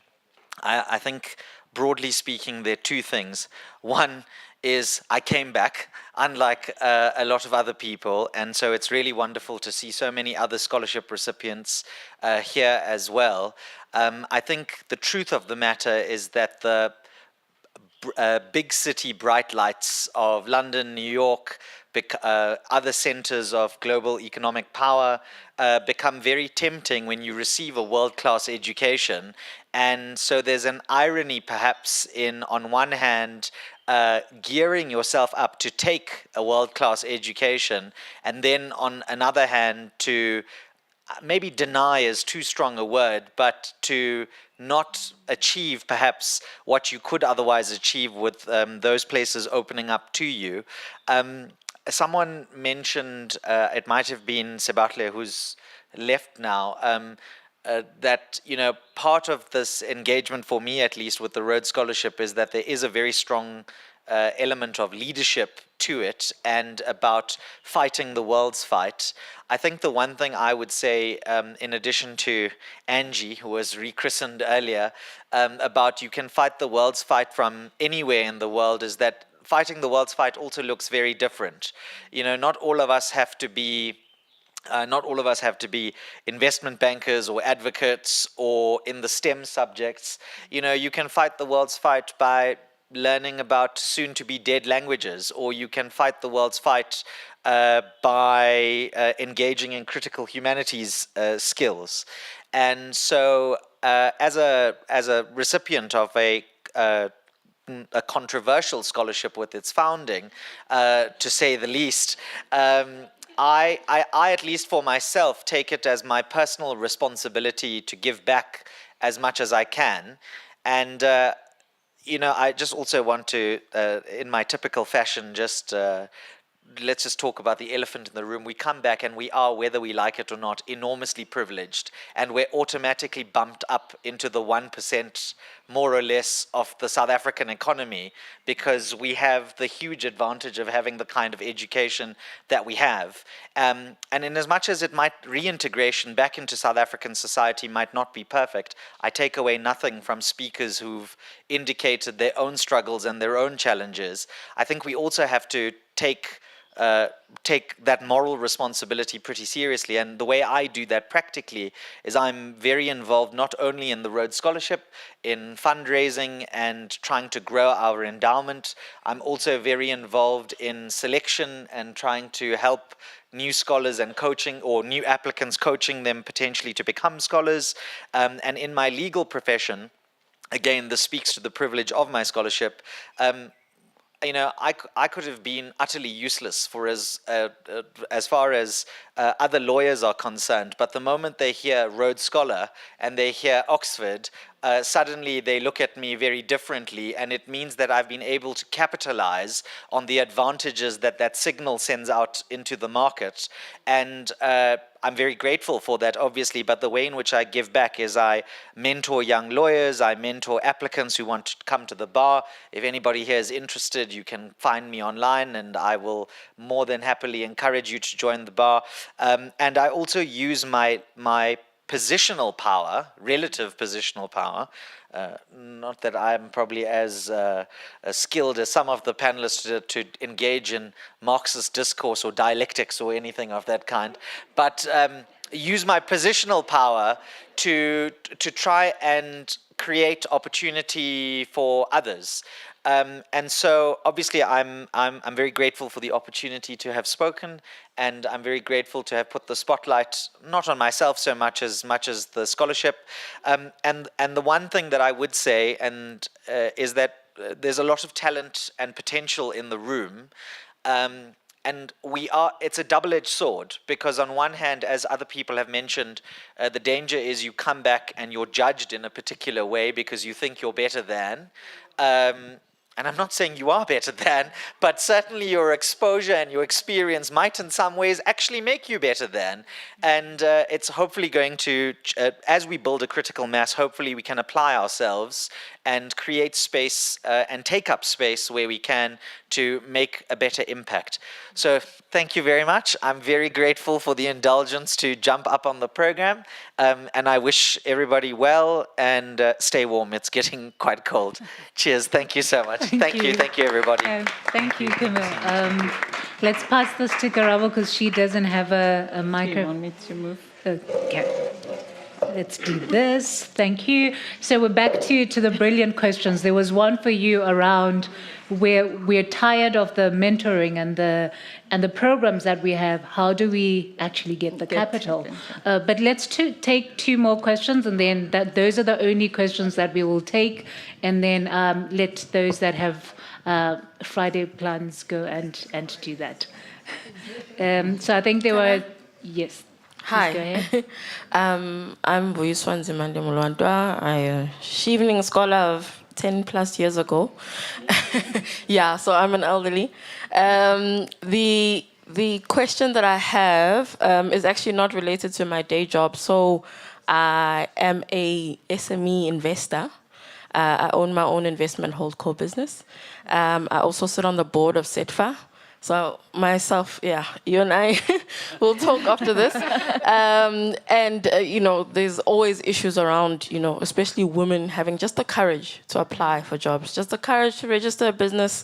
I think, broadly speaking, there are two things. One is I came back, unlike a lot of other people, and so it's really wonderful to see so many other scholarship recipients here as well. I think the truth of the matter is that the big city bright lights of London, New York, other centers of global economic power become very tempting when you receive a world-class education. And so there's an irony perhaps in, on one hand, gearing yourself up to take a world-class education, and then on another hand to maybe deny is too strong a word, but to not achieve perhaps what you could otherwise achieve with those places opening up to you. Someone mentioned, it might have been Sebatle, who's left now, that, you know, part of this engagement for me, at least with the Rhodes Scholarship, is that there is a very strong element of leadership to it and about fighting the world's fight. I think the one thing I would say, in addition to Angie, who was rechristened earlier, about you can fight the world's fight from anywhere in the world, is that fighting the world's fight also looks very different. You know, not all of us have to be investment bankers or advocates or in the STEM subjects. You know, you can fight the world's fight by learning about soon-to-be dead languages, or you can fight the world's fight by engaging in critical humanities skills. And so, as a recipient of a a controversial scholarship with its founding, to say the least. I, at least for myself, take it as my personal responsibility to give back as much as I can. And, I just also want to, in my typical fashion, let's just talk about the elephant in the room. We come back and we are, whether we like it or not, enormously privileged. And we're automatically bumped up into the 1%, more or less, of the South African economy because we have the huge advantage of having the kind of education that we have. And in as much as reintegration back into South African society might not be perfect, I take away nothing from speakers who've indicated their own struggles and their own challenges. I think we also have to take that moral responsibility pretty seriously. And the way I do that practically is I'm very involved not only in the Rhodes Scholarship, in fundraising and trying to grow our endowment. I'm also very involved in selection and trying to help new scholars and coaching, or new applicants, coaching them potentially to become scholars. And in my legal profession, again, this speaks to the privilege of my scholarship. I could have been utterly useless for as far as other lawyers are concerned, but the moment they hear Rhodes Scholar and they hear Oxford, suddenly they look at me very differently, and it means that I've been able to capitalize on the advantages that signal sends out into the market. And I'm very grateful for that, obviously, but the way in which I give back is I mentor young lawyers, I mentor applicants who want to come to the bar. If anybody here is interested, you can find me online, and I will more than happily encourage you to join the bar. And I also use my positional power, relative positional power, not that I'm probably as skilled as some of the panelists to engage in Marxist discourse or dialectics or anything of that kind, but use my positional power to try and create opportunity for others. And so obviously I'm very grateful for the opportunity to have spoken, and I'm very grateful to have put the spotlight not on myself so much as the scholarship. And the one thing that I would say is that there's a lot of talent and potential in the room. And it's a double-edged sword, because on one hand, as other people have mentioned, the danger is you come back and you're judged in a particular way because you think you're better than. And I'm not saying you are better than, but certainly your exposure and your experience might in some ways actually make you better than. And it's hopefully going to, as we build a critical mass, hopefully we can apply ourselves and create space and take up space where we can to make a better impact. So thank you very much. I'm very grateful for the indulgence to jump up on the program. And I wish everybody well, and stay warm. It's getting quite cold. Cheers. Thank you so much. Thank you. Thank you, everybody. Thank you, Camille. Let's pass this to Karabo because she doesn't have a microphone. Do you want me to move? Okay. Let's do this. Thank you. So we're back to the brilliant questions. There was one for you around where we're tired of the mentoring and the programs that we have. How do we actually get the capital? But let's take two more questions, and then those are the only questions that we will take, and then let those that have Friday plans go and do that. So I think there were, yes. Hi, go ahead. I'm Vuyiswa Nzimande Mulwantwa. I'm a evening scholar of 10 plus years ago. Yeah, so I'm an elderly. The question that I have is actually not related to my day job. So I am a SME investor. I own my own investment holdco business. I also sit on the board of SETFA. So myself, yeah, you and I will talk after this. There's always issues around, especially women having just the courage to apply for jobs, just the courage to register a business,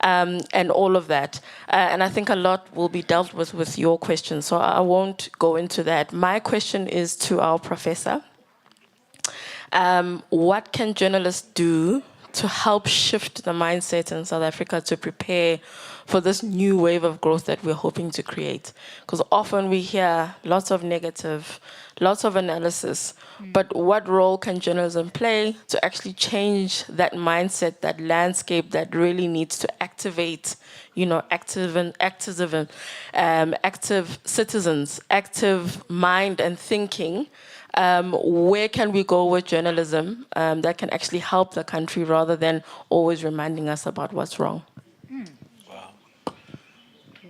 and all of that. And I think a lot will be dealt with your question, so I won't go into that. My question is to our professor. What can journalists do to help shift the mindset in South Africa to prepare for this new wave of growth that we're hoping to create? Because often we hear lots of negative, lots of analysis, but what role can journalism play to actually change that mindset, that landscape that really needs to activate, active citizens, active mind and thinking? Where can we go with journalism that can actually help the country rather than always reminding us about what's wrong?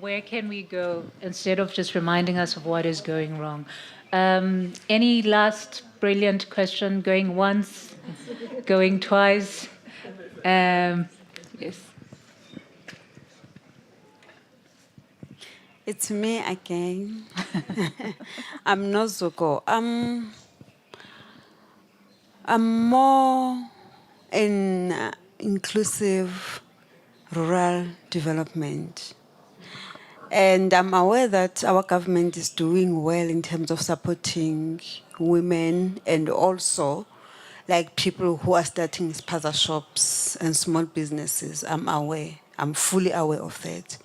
Where can we go instead of just reminding us of what is going wrong? Any last brilliant question? Going once, going twice? Yes. It's me again. I'm not Zuko. I'm more in inclusive rural development. And I'm aware that our government is doing well in terms of supporting women and also like people who are starting spaza shops and small businesses. I'm aware. I'm fully aware of that.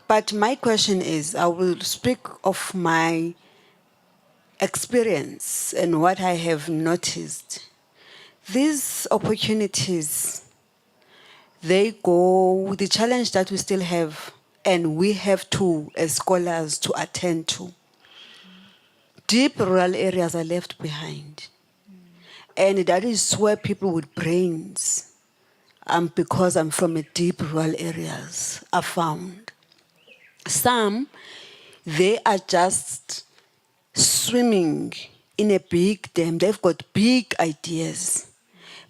But my question is, I will speak of my experience and what I have noticed. These opportunities, the challenge that we still have, and we have to, as scholars, to attend to. Deep rural areas are left behind. And that is where people with brains, because I'm from a deep rural areas, are found. Some, they are just swimming in a big dam. They've got big ideas,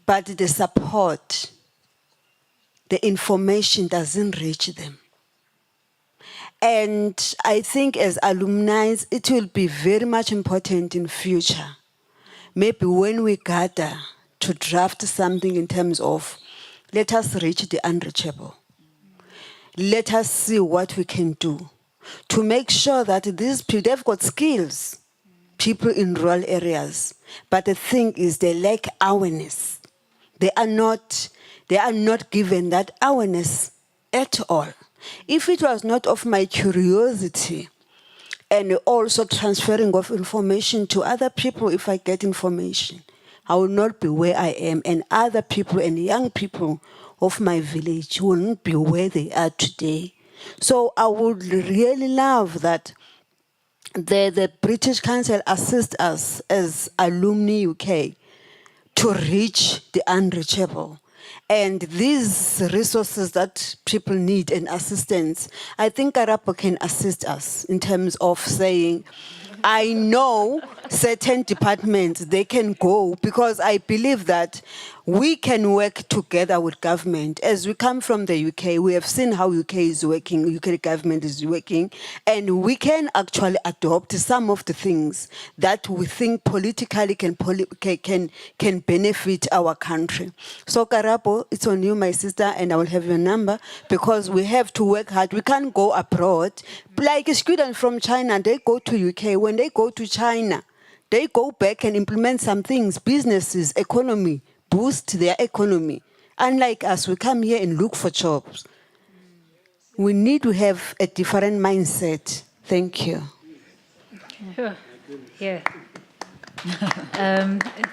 but the support, the information doesn't reach them. And I think as alumni, it will be very much important in future. Maybe when we gather to draft something in terms of, let us reach the unreachable. Let us see what we can do to make sure that these people, they've got skills, people in rural areas, but the thing is they lack awareness. They are not given that awareness at all. If it was not of my curiosity and also transferring of information to other people, if I get information, I will not be where I am, and other people and young people of my village will not be where they are today. So I would really love that the British Council assist us as Alumni UK to reach the unreachable. And these resources that people need and assistance, I think Karapo can assist us in terms of saying, I know certain departments, they can go, because I believe that we can work together with government. As we come from the UK, we have seen how UK is working, UK government is working, and we can actually adopt some of the things that we think politically can benefit our country. So Karapo, it's on you, my sister, and I will have your number, because we have to work hard. We can't go abroad. Like a student from China, they go to UK. When they go to China, they go back and implement some things, businesses, economy, boost their economy. Unlike us, we come here and look for jobs. We need to have a different mindset. Thank you. Sure. Yeah.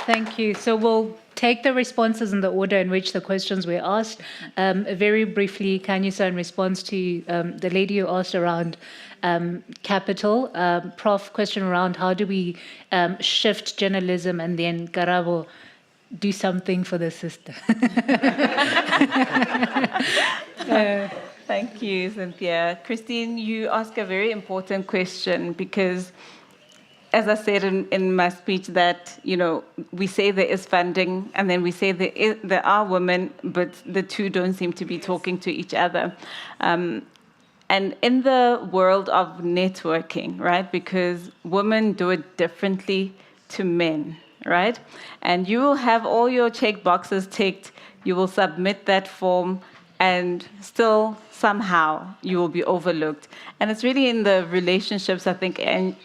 Thank you. So we'll take the responses in the order in which the questions were asked. Very briefly, Kanyisa, in response to the lady who asked around capital, Prof, question around how do we shift journalism, and then Karabo, do something for the sister. Thank you, Cynthia. Christine, you ask a very important question, because as I said in my speech that, we say there is funding, and then we say there are women, but the two don't seem to be talking to each other. And in the world of networking, right, because women do it differently to men, right? And you will have all your check boxes ticked, you will submit that form, and still somehow you will be overlooked. And it's really in the relationships, I think, and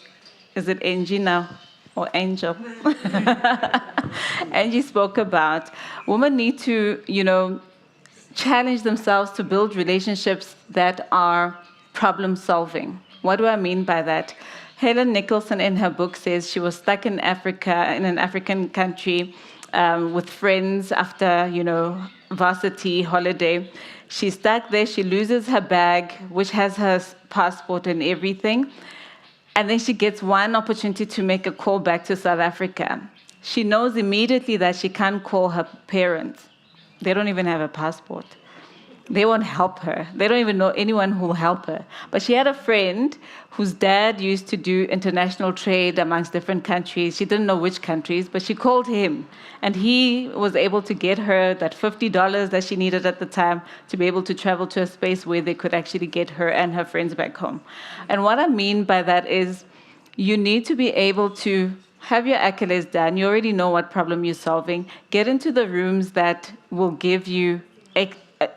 is it Angie now? or Angel. Angie spoke about women need to, challenge themselves to build relationships that are problem solving. What do I mean by that? Helen Nicholson in her book says she was stuck in Africa, in an African country, with friends after, varsity holiday. She's stuck there, she loses her bag, which has her passport and everything. And then she gets one opportunity to make a call back to South Africa. She knows immediately that she can't call her parents. They don't even have a passport. They won't help her. They don't even know anyone who will help her. But she had a friend whose dad used to do international trade amongst different countries. She didn't know which countries, but she called him. And he was able to get her that $50 that she needed at the time to be able to travel to a space where they could actually get her and her friends back home. And what I mean by that is you need to be able to have your accolades done. You already know what problem you're solving. Get into the rooms that will give you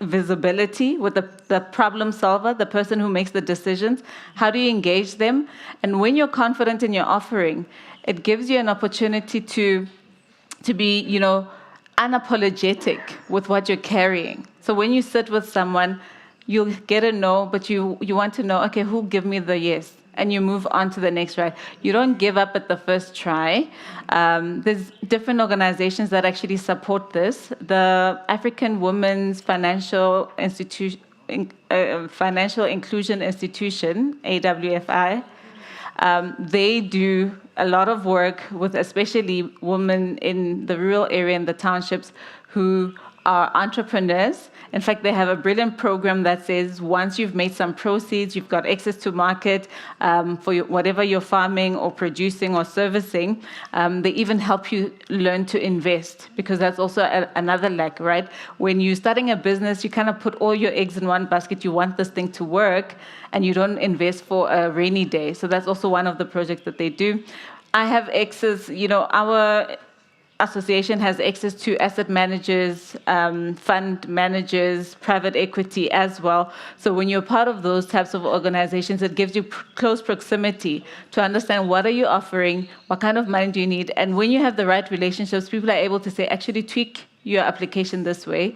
visibility with the problem solver, the person who makes the decisions. How do you engage them? And when you're confident in your offering, it gives you an opportunity to be, unapologetic with what you're carrying. So when you sit with someone, you'll get a no, but you want to know, okay, who'll give me the yes? And you move on to the next try. You don't give up at the first try. There's different organizations that actually support this. The African Women's Financial Inclusion Institution, AWFI, they do a lot of work with especially women in the rural area and the townships who are entrepreneurs. In fact, they have a brilliant program that says once you've made some proceeds, you've got access to market for whatever you're farming or producing or servicing, they even help you learn to invest, because that's also another lack, right? When you're starting a business, you kind of put all your eggs in one basket. You want this thing to work, and you don't invest for a rainy day. So that's also one of the projects that they do. I have access, our association has access to asset managers, fund managers, private equity as well. So when you're part of those types of organizations, it gives you close proximity to understand what are you offering, what kind of money do you need, and when you have the right relationships, people are able to say, actually tweak your application this way,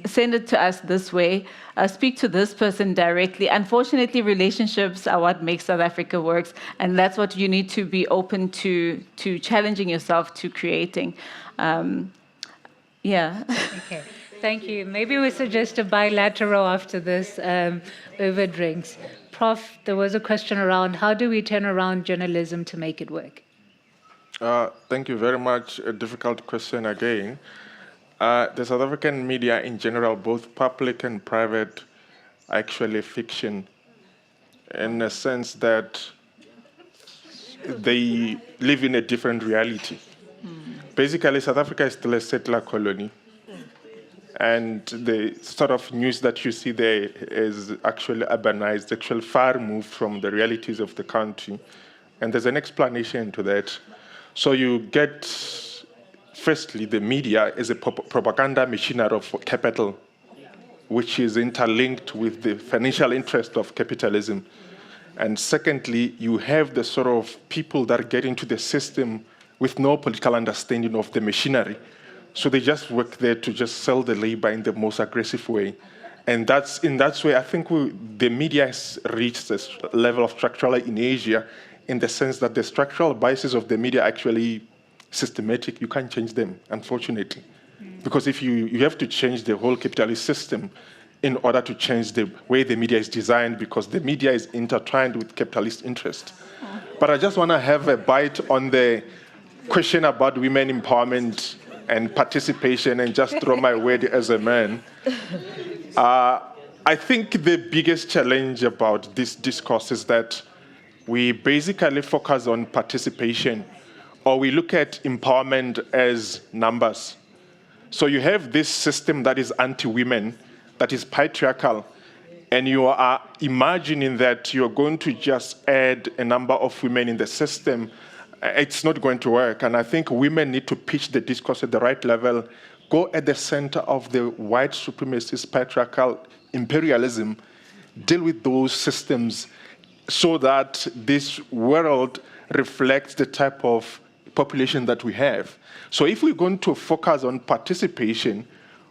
send it to us this way, speak to this person directly. Unfortunately, relationships are what makes South Africa works, and that's what you need to be open to challenging yourself, to creating. Yeah. Okay, thank you. Maybe we suggest a bilateral after this over drinks. Prof, there was a question around how do we turn around journalism to make it work? Thank you very much. A difficult question again. The South African media in general, both public and private, are actually fiction in a sense that they live in a different reality. Basically, South Africa is still a settler colony. And the sort of news that you see there is actually urbanized, actually far removed from the realities of the country. And there's an explanation to that. So you get, firstly, the media is a propaganda machinery of capital, which is interlinked with the financial interest of capitalism. And secondly, you have the sort of people that get into the system with no political understanding of the machinery. So they just work there to just sell the labor in the most aggressive way. And that's in that way, I think the media has reached this level of structurality in Asia in the sense that the structural biases of the media are actually systematic. You can't change them, unfortunately. Because if you have to change the whole capitalist system in order to change the way the media is designed, because the media is intertwined with capitalist interest. But I just want to have a bite on the question about women empowerment and participation and just throw my word as a man. I think the biggest challenge about this discourse is that we basically focus on participation, or we look at empowerment as numbers. So you have this system that is anti-women, that is patriarchal, and you are imagining that you're going to just add a number of women in the system. It's not going to work. And I think women need to pitch the discourse at the right level, go at the center of the white supremacist patriarchal imperialism, deal with those systems so that this world reflects the type of population that we have. So if we're going to focus on participation,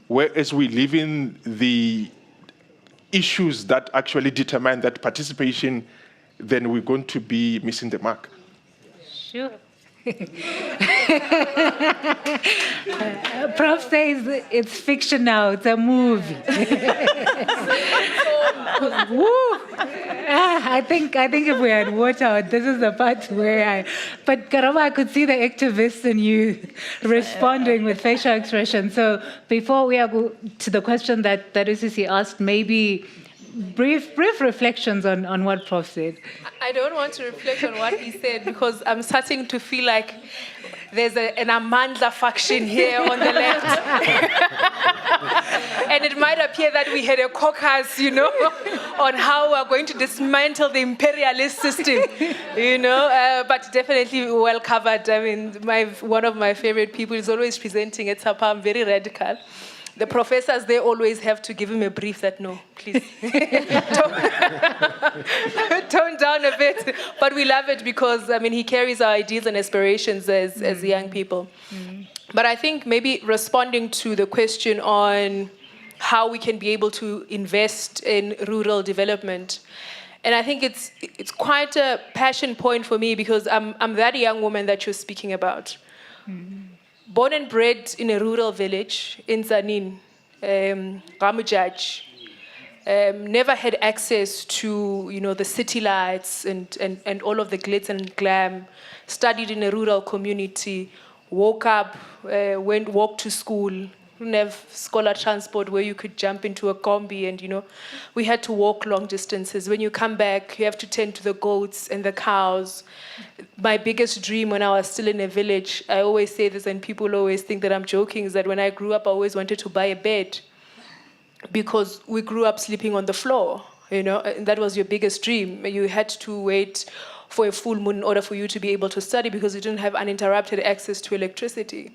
whereas we live in the issues that actually determine that participation, then we're going to be missing the mark. Sure. Prof says it's fiction now, it's a movie. Woo. I think if we had water, this is the part where but Karama, I could see the activist in you responding with facial expression. So before we go to the question that Usisi asked, maybe brief reflections on what Prof said. I don't want to reflect on what he said because I'm starting to feel like there's an Amandla faction here on the left. And it might appear that we had a caucus, on how we're going to dismantle the imperialist system, but definitely well covered. I mean, one of my favorite people is always presenting at SAPAM, very radical. The professors, they always have to give him a brief that, no, please, tone down a bit. But we love it because, he carries our ideas and aspirations as young people. But I think maybe responding to the question on how we can be able to invest in rural development, and I think it's quite a passion point for me because I'm that young woman that you're speaking about. Born and bred in a rural village in Zanin, Ramujaj, never had access to, the city lights and all of the glitz and glam, studied in a rural community, woke up, walked to school, didn't have scholar transport where you could jump into a combi and, we had to walk long distances. When you come back, you have to tend to the goats and the cows. My biggest dream when I was still in a village, I always say this and people always think that I'm joking, is that when I grew up, I always wanted to buy a bed because we grew up sleeping on the floor, and that was your biggest dream. You had to wait for a full moon in order for you to be able to study because you didn't have uninterrupted access to electricity.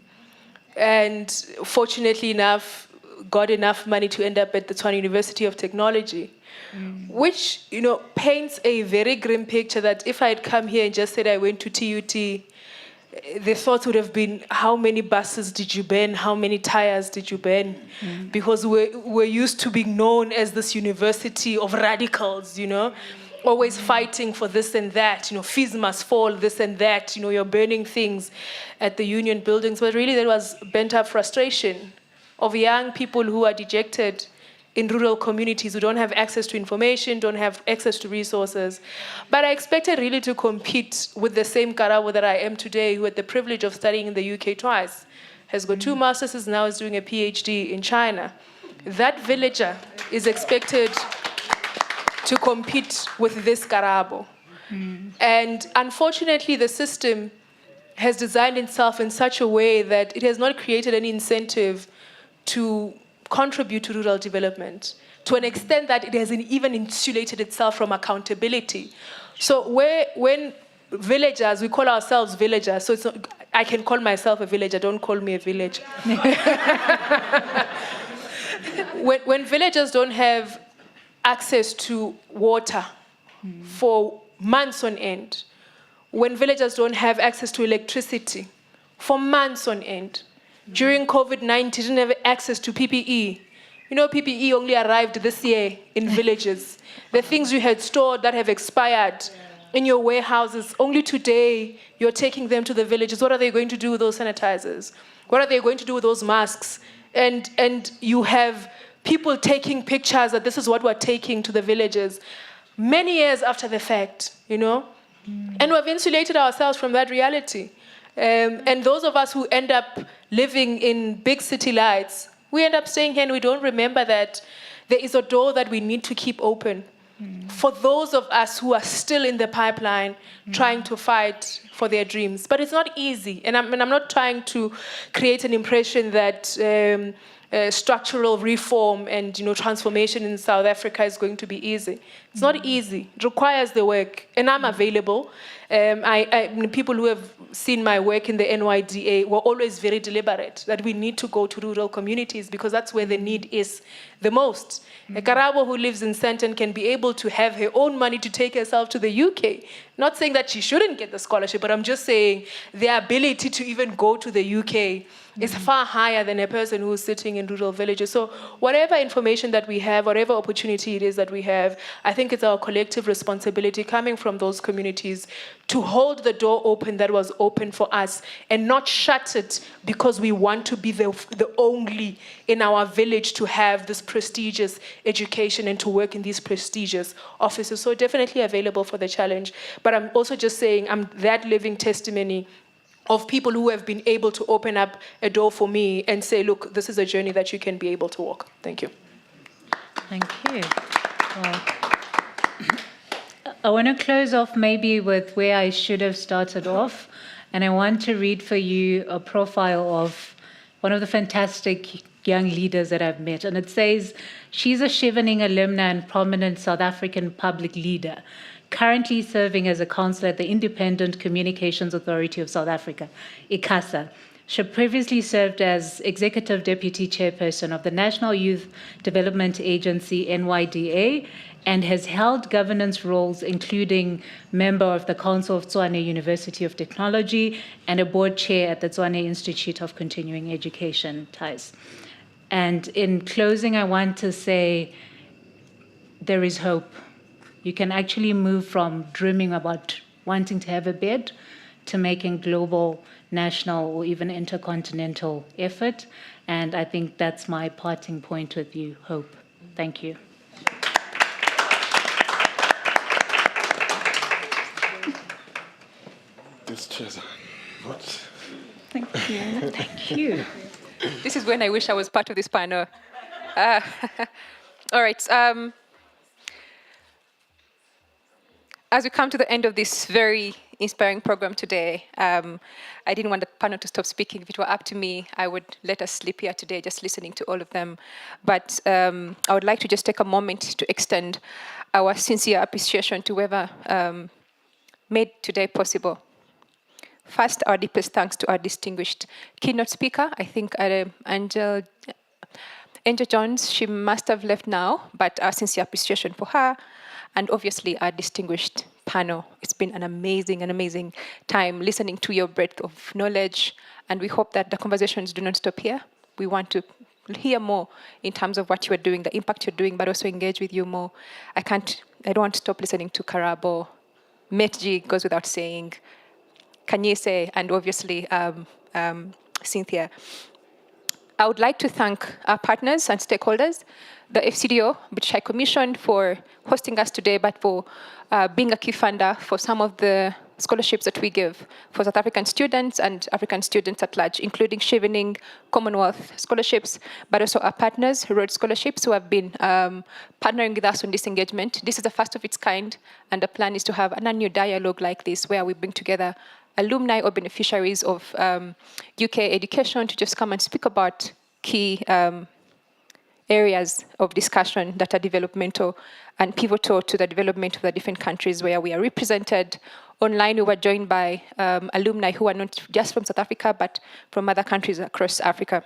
And fortunately enough, got enough money to end up at the Tshwane University of Technology, which, paints a very grim picture that if I had come here and just said I went to TUT, the thought would have been, how many buses did you burn? How many tires did you burn? Because we're used to being known as this university of radicals, always fighting for this and that, fees must fall, this and that, you're burning things at the union buildings. But really, there was bent-up frustration of young people who are dejected in rural communities who don't have access to information, don't have access to resources. But I expected really to compete with the same Karabo that I am today, who had the privilege of studying in the UK twice, has got 2 masters, now is doing a PhD in China. That villager is expected to compete with this Karabo. And unfortunately, the system has designed itself in such a way that it has not created any incentive to contribute to rural development, to an extent that it hasn't even insulated itself from accountability. So when villagers, we call ourselves villagers, so it's not, I can call myself a villager, don't call me a villager. When villagers don't have access to water for months on end, when villagers don't have access to electricity for months on end, during COVID-19, didn't have access to PPE. PPE only arrived this year in villages. The things you had stored that have expired in your warehouses, only today you're taking them to the villages. What are they going to do with those sanitizers? What are they going to do with those masks? And you have people taking pictures that this is what we're taking to the villages many years after the fact, And we've insulated ourselves from that reality. And those of us who end up living in big city lights, we end up staying here and we don't remember that there is a door that we need to keep open for those of us who are still in the pipeline trying to fight for their dreams. But it's not easy. And I'm not trying to create an impression that structural reform and transformation in South Africa is going to be easy. It's not easy. It requires the work, and I'm available. People who have seen my work in the NYDA were always very deliberate that we need to go to rural communities because that's where the need is the most. A Karabo who lives in Senton can be able to have her own money to take herself to the UK. Not saying that she shouldn't get the scholarship, but I'm just saying their ability to even go to the UK is far higher than a person who's sitting in rural villages. So whatever information that we have, whatever opportunity it is that we have, I think it's our collective responsibility coming from those communities to hold the door open that was open for us and not shut it because we want to be the only in our village to have this prestigious education and to work in these prestigious offices. So definitely available for the challenge. But I'm also just saying I'm that living testimony of people who have been able to open up a door for me and say, look, this is a journey that you can be able to walk. Thank you. Thank you. Well, I want to close off maybe with where I should have started off. And I want to read for you a profile of one of the fantastic young leaders that I've met. And it says, she's a Chevening alumna and prominent South African public leader, currently serving as a councillor at the Independent Communications Authority of South Africa, ICASA. She previously served as Executive Deputy Chairperson of the National Youth Development Agency, NYDA, and has held governance roles including member of the Council of Tshwane University of Technology and a board chair at the Tshwane Institute of Continuing Education, TIES. And in closing, I want to say there is hope. You can actually move from dreaming about wanting to have a bed to making global, national, or even intercontinental effort. And I think that's my parting point with you, Hope. Thank you. This chair's what? Thank you. Thank you. This is when I wish I was part of this panel. All right. As we come to the end of this very inspiring program today, I didn't want the panel to stop speaking. If it were up to me, I would let us sleep here today just listening to all of them. But I would like to just take a moment to extend our sincere appreciation to whoever made today possible. First, our deepest thanks to our distinguished keynote speaker, I think Angel Jones. She must have left now, but our sincere appreciation for her. And obviously our distinguished panel. It's been an amazing time listening to your breadth of knowledge, and we hope that the conversations do not stop here. We want to hear more in terms of what you are doing, the impact you're doing, but also engage with you more. I don't want to stop listening to Karabo. Metji goes without saying, Kanyese, and obviously Cynthia. I would like to thank our partners and stakeholders, the FCDO, British High Commission, for hosting us today, but for being a key funder for some of the scholarships that we give for South African students and African students at large, including Chevening Commonwealth scholarships, but also our partners, Rhodes Scholarships, who have been partnering with us on this engagement. This is the first of its kind, and the plan is to have an annual dialogue like this, where we bring together alumni or beneficiaries of UK education to just come and speak about key areas of discussion that are developmental and pivotal to the development of the different countries where we are represented. Online, we were joined by alumni who are not just from South Africa, but from other countries across Africa.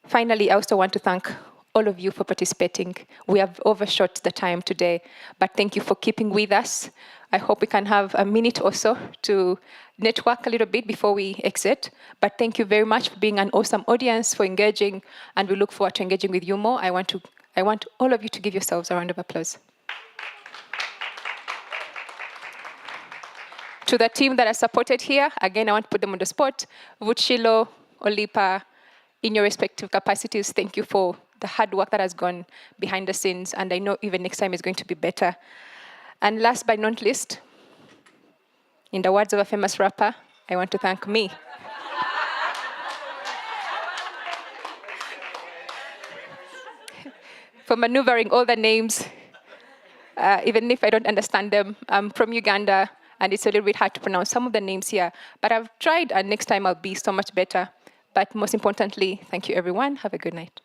Finally, I also want to thank all of you for participating. We have overshot the time today, but thank you for keeping with us. I hope we can have a minute or so to network a little bit before we exit. But thank you very much for being an awesome audience, for engaging, and we look forward to engaging with you more. I want all of you to give yourselves a round of applause. To the team that are supported here, again, I want to put them on the spot. Vuchilo, Olipa, in your respective capacities, thank you for the hard work that has gone behind the scenes, and I know even next time is going to be better. And last but not least, in the words of a famous rapper, I want to thank me. For maneuvering all the names, even if I don't understand them. I'm from Uganda, and it's a little bit hard to pronounce some of the names here, but I've tried, and next time I'll be so much better. But most importantly, thank you everyone. Have a good night.